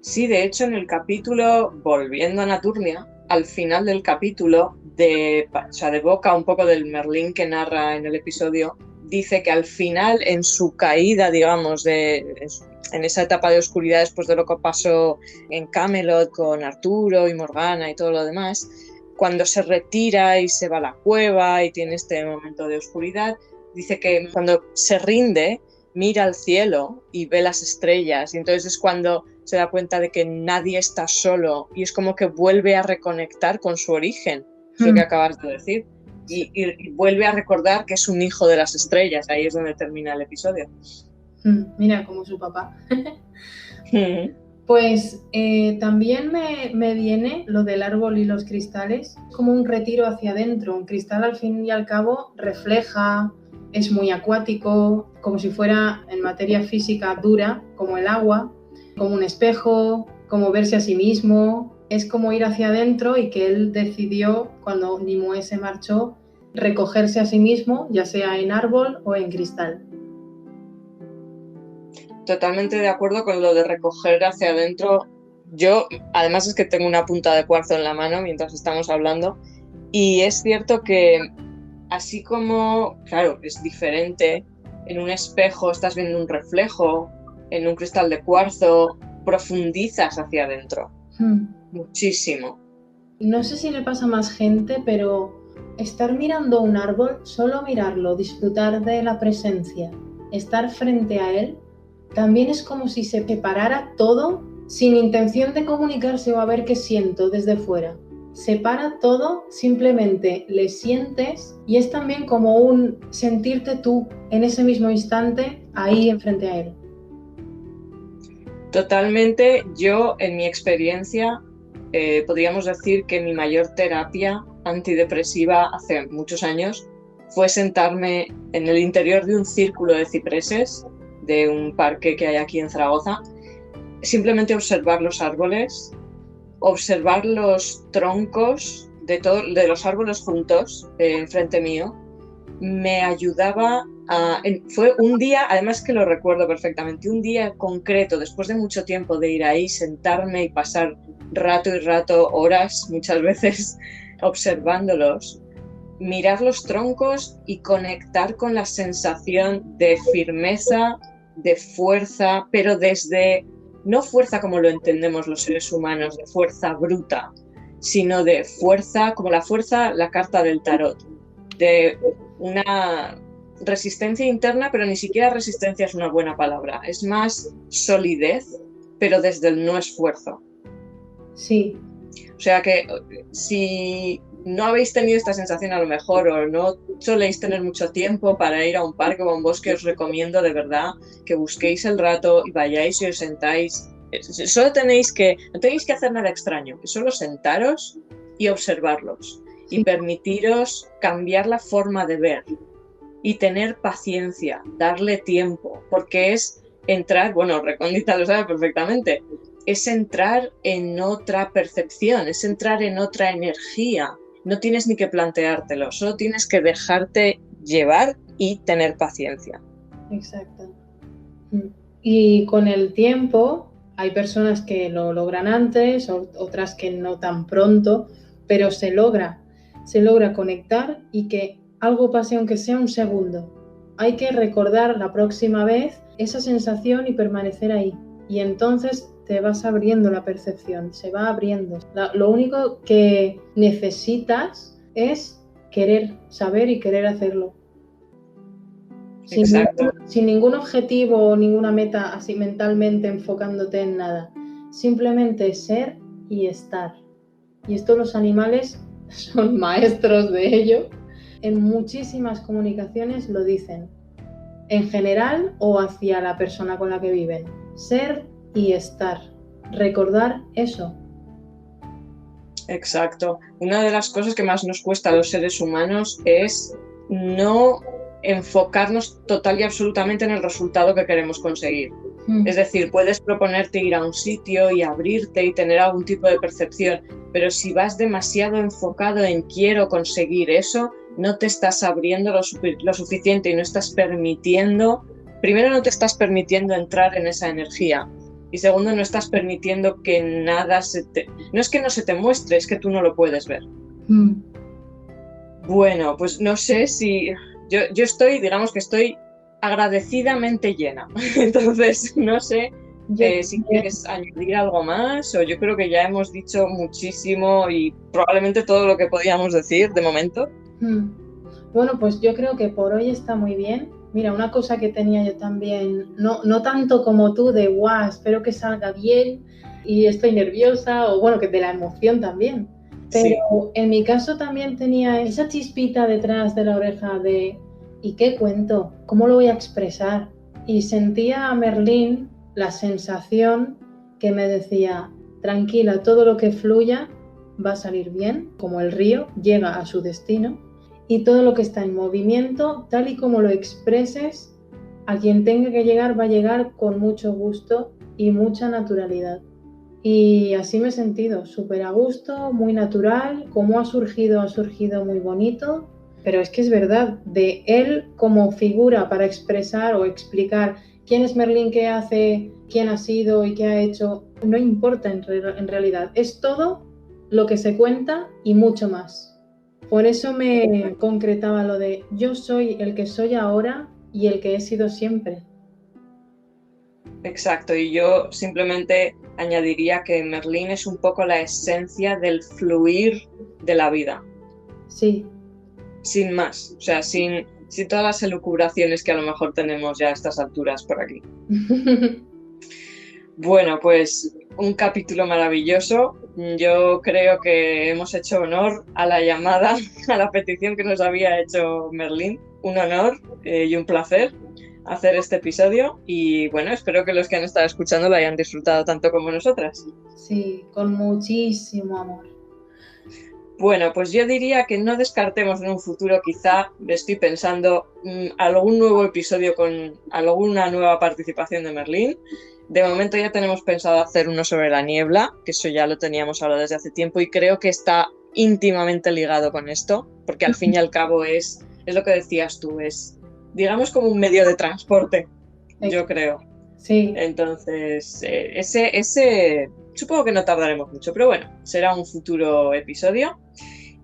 Sí, de hecho, en el capítulo, volviendo a Naturnia, al final del capítulo, de boca un poco del Merlín que narra en el episodio, dice que al final, en su caída, digamos, en esa etapa de oscuridad después de lo que pasó en Camelot con Arturo y Morgana y todo lo demás, cuando se retira y se va a la cueva y tiene este momento de oscuridad, dice que cuando se rinde, mira al cielo y ve las estrellas, y entonces es cuando se da cuenta de que nadie está solo, y es como que vuelve a reconectar con su origen, es lo que acabas de decir, y vuelve a recordar que es un hijo de las estrellas. Ahí es donde termina el episodio. Mira, como su papá. Pues también me viene lo del árbol y los cristales como un retiro hacia adentro. Un cristal, al fin y al cabo, refleja, es muy acuático, como si fuera en materia física dura, como el agua, como un espejo, como verse a sí mismo. Es como ir hacia adentro, y que él decidió, cuando Nimue se marchó, recogerse a sí mismo, ya sea en árbol o en cristal. Totalmente de acuerdo con lo de recoger hacia adentro. Yo, además, es que tengo una punta de cuarzo en la mano mientras estamos hablando, y es cierto que así como, claro, es diferente, en un espejo estás viendo un reflejo, en un cristal de cuarzo profundizas hacia adentro, muchísimo. No sé si le pasa a más gente, pero estar mirando un árbol, solo mirarlo, disfrutar de la presencia, estar frente a él, también es como si se separara todo sin intención de comunicarse o a ver qué siento desde fuera. Separa todo, simplemente le sientes, y es también como un sentirte tú en ese mismo instante ahí enfrente a él. Totalmente. Yo, en mi experiencia, podríamos decir que mi mayor terapia antidepresiva hace muchos años fue sentarme en el interior de un círculo de cipreses de un parque que hay aquí en Zaragoza, simplemente observar los árboles, observar los troncos de los árboles juntos enfrente mío. Me ayudaba fue un día, además que lo recuerdo perfectamente, un día concreto, después de mucho tiempo de ir ahí, sentarme y pasar rato y rato, horas muchas veces, observándolos, mirar los troncos y conectar con la sensación de firmeza, de fuerza, pero desde, no fuerza como lo entendemos los seres humanos, de fuerza bruta, sino de fuerza, como la fuerza, la carta del tarot, de una resistencia interna, pero ni siquiera resistencia es una buena palabra, es más solidez, pero desde el no esfuerzo. Sí. O sea que si no habéis tenido esta sensación a lo mejor, o no soléis tener mucho tiempo para ir a un parque o a un bosque, os recomiendo de verdad que busquéis el rato y vayáis y os sentáis. Solo no tenéis que hacer nada extraño, solo sentaros y observarlos, sí, y permitiros cambiar la forma de ver y tener paciencia, darle tiempo, porque es entrar, bueno, Recóndita lo sabe perfectamente, es entrar en otra percepción, es entrar en otra energía. No tienes ni que planteártelo, solo tienes que dejarte llevar y tener paciencia. Exacto. Y con el tiempo hay personas que lo logran antes, otras que no tan pronto, pero se logra conectar y que algo pase aunque sea un segundo. Hay que recordar la próxima vez esa sensación y permanecer ahí. Y entonces te vas abriendo la percepción, se va abriendo. Lo único que necesitas es querer saber y querer hacerlo. Exacto. Sin ningún objetivo o ninguna meta así mentalmente enfocándote en nada. Simplemente ser y estar. Y esto los animales son maestros de ello. En muchísimas comunicaciones lo dicen. En general o hacia la persona con la que viven. Ser y estar. Recordar eso. Exacto. Una de las cosas que más nos cuesta a los seres humanos es no enfocarnos total y absolutamente en el resultado que queremos conseguir. Es decir, puedes proponerte ir a un sitio y abrirte y tener algún tipo de percepción, pero si vas demasiado enfocado en quiero conseguir eso, no te estás abriendo lo suficiente y no estás permitiendo, primero no te estás permitiendo entrar en esa energía y segundo no estás permitiendo que nada no es que no se te muestre, es que tú no lo puedes ver. Bueno, pues no sé si... Yo estoy, digamos que estoy agradecidamente llena. Entonces, no sé si quieres añadir algo más o yo creo que ya hemos dicho muchísimo y probablemente todo lo que podíamos decir de momento. Bueno, pues yo creo que por hoy está muy bien. Mira, una cosa que tenía yo también, no tanto como tú de guau, espero que salga bien y estoy nerviosa o bueno, que de la emoción también. Pero sí. En mi caso también tenía esa chispita detrás de la oreja de ¿y qué cuento? ¿Cómo lo voy a expresar? Y sentía a Merlín la sensación que me decía, tranquila, todo lo que fluya va a salir bien, como el río llega a su destino, y todo lo que está en movimiento, tal y como lo expreses, a quien tenga que llegar va a llegar con mucho gusto y mucha naturalidad. Y así me he sentido, súper a gusto, muy natural, como ha surgido muy bonito, pero es que es verdad, de él como figura para expresar o explicar quién es Merlín, qué hace, quién ha sido y qué ha hecho, no importa en realidad, es todo lo que se cuenta y mucho más. Por eso me concretaba lo de yo soy el que soy ahora y el que he sido siempre. Exacto, y yo simplemente añadiría que Merlín es un poco la esencia del fluir de la vida. Sí. Sin más, o sea, sin todas las elucubraciones que a lo mejor tenemos ya a estas alturas por aquí. Bueno, pues un capítulo maravilloso. Yo creo que hemos hecho honor a la llamada, a la petición que nos había hecho Merlín. Un honor y un placer hacer este episodio y bueno, espero que los que han estado escuchando lo hayan disfrutado tanto como nosotras. Sí, con muchísimo amor. Bueno, pues yo diría que no descartemos en un futuro, quizá estoy pensando algún nuevo episodio con alguna nueva participación de Merlín. De momento ya tenemos pensado hacer uno sobre la niebla, que eso ya lo teníamos hablado desde hace tiempo y creo que está íntimamente ligado con esto, porque al fin y al cabo es lo que decías tú, es digamos como un medio de transporte, yo creo. Sí. Entonces, ese supongo que no tardaremos mucho, pero bueno, será un futuro episodio.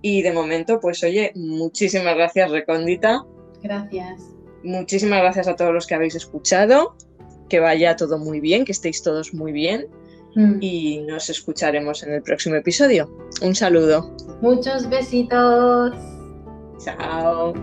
Y de momento, pues oye, muchísimas gracias, Recóndita. Gracias. Muchísimas gracias a todos los que habéis escuchado. Que vaya todo muy bien, que estéis todos muy bien. Y nos escucharemos en el próximo episodio. Un saludo. Muchos besitos. Chao.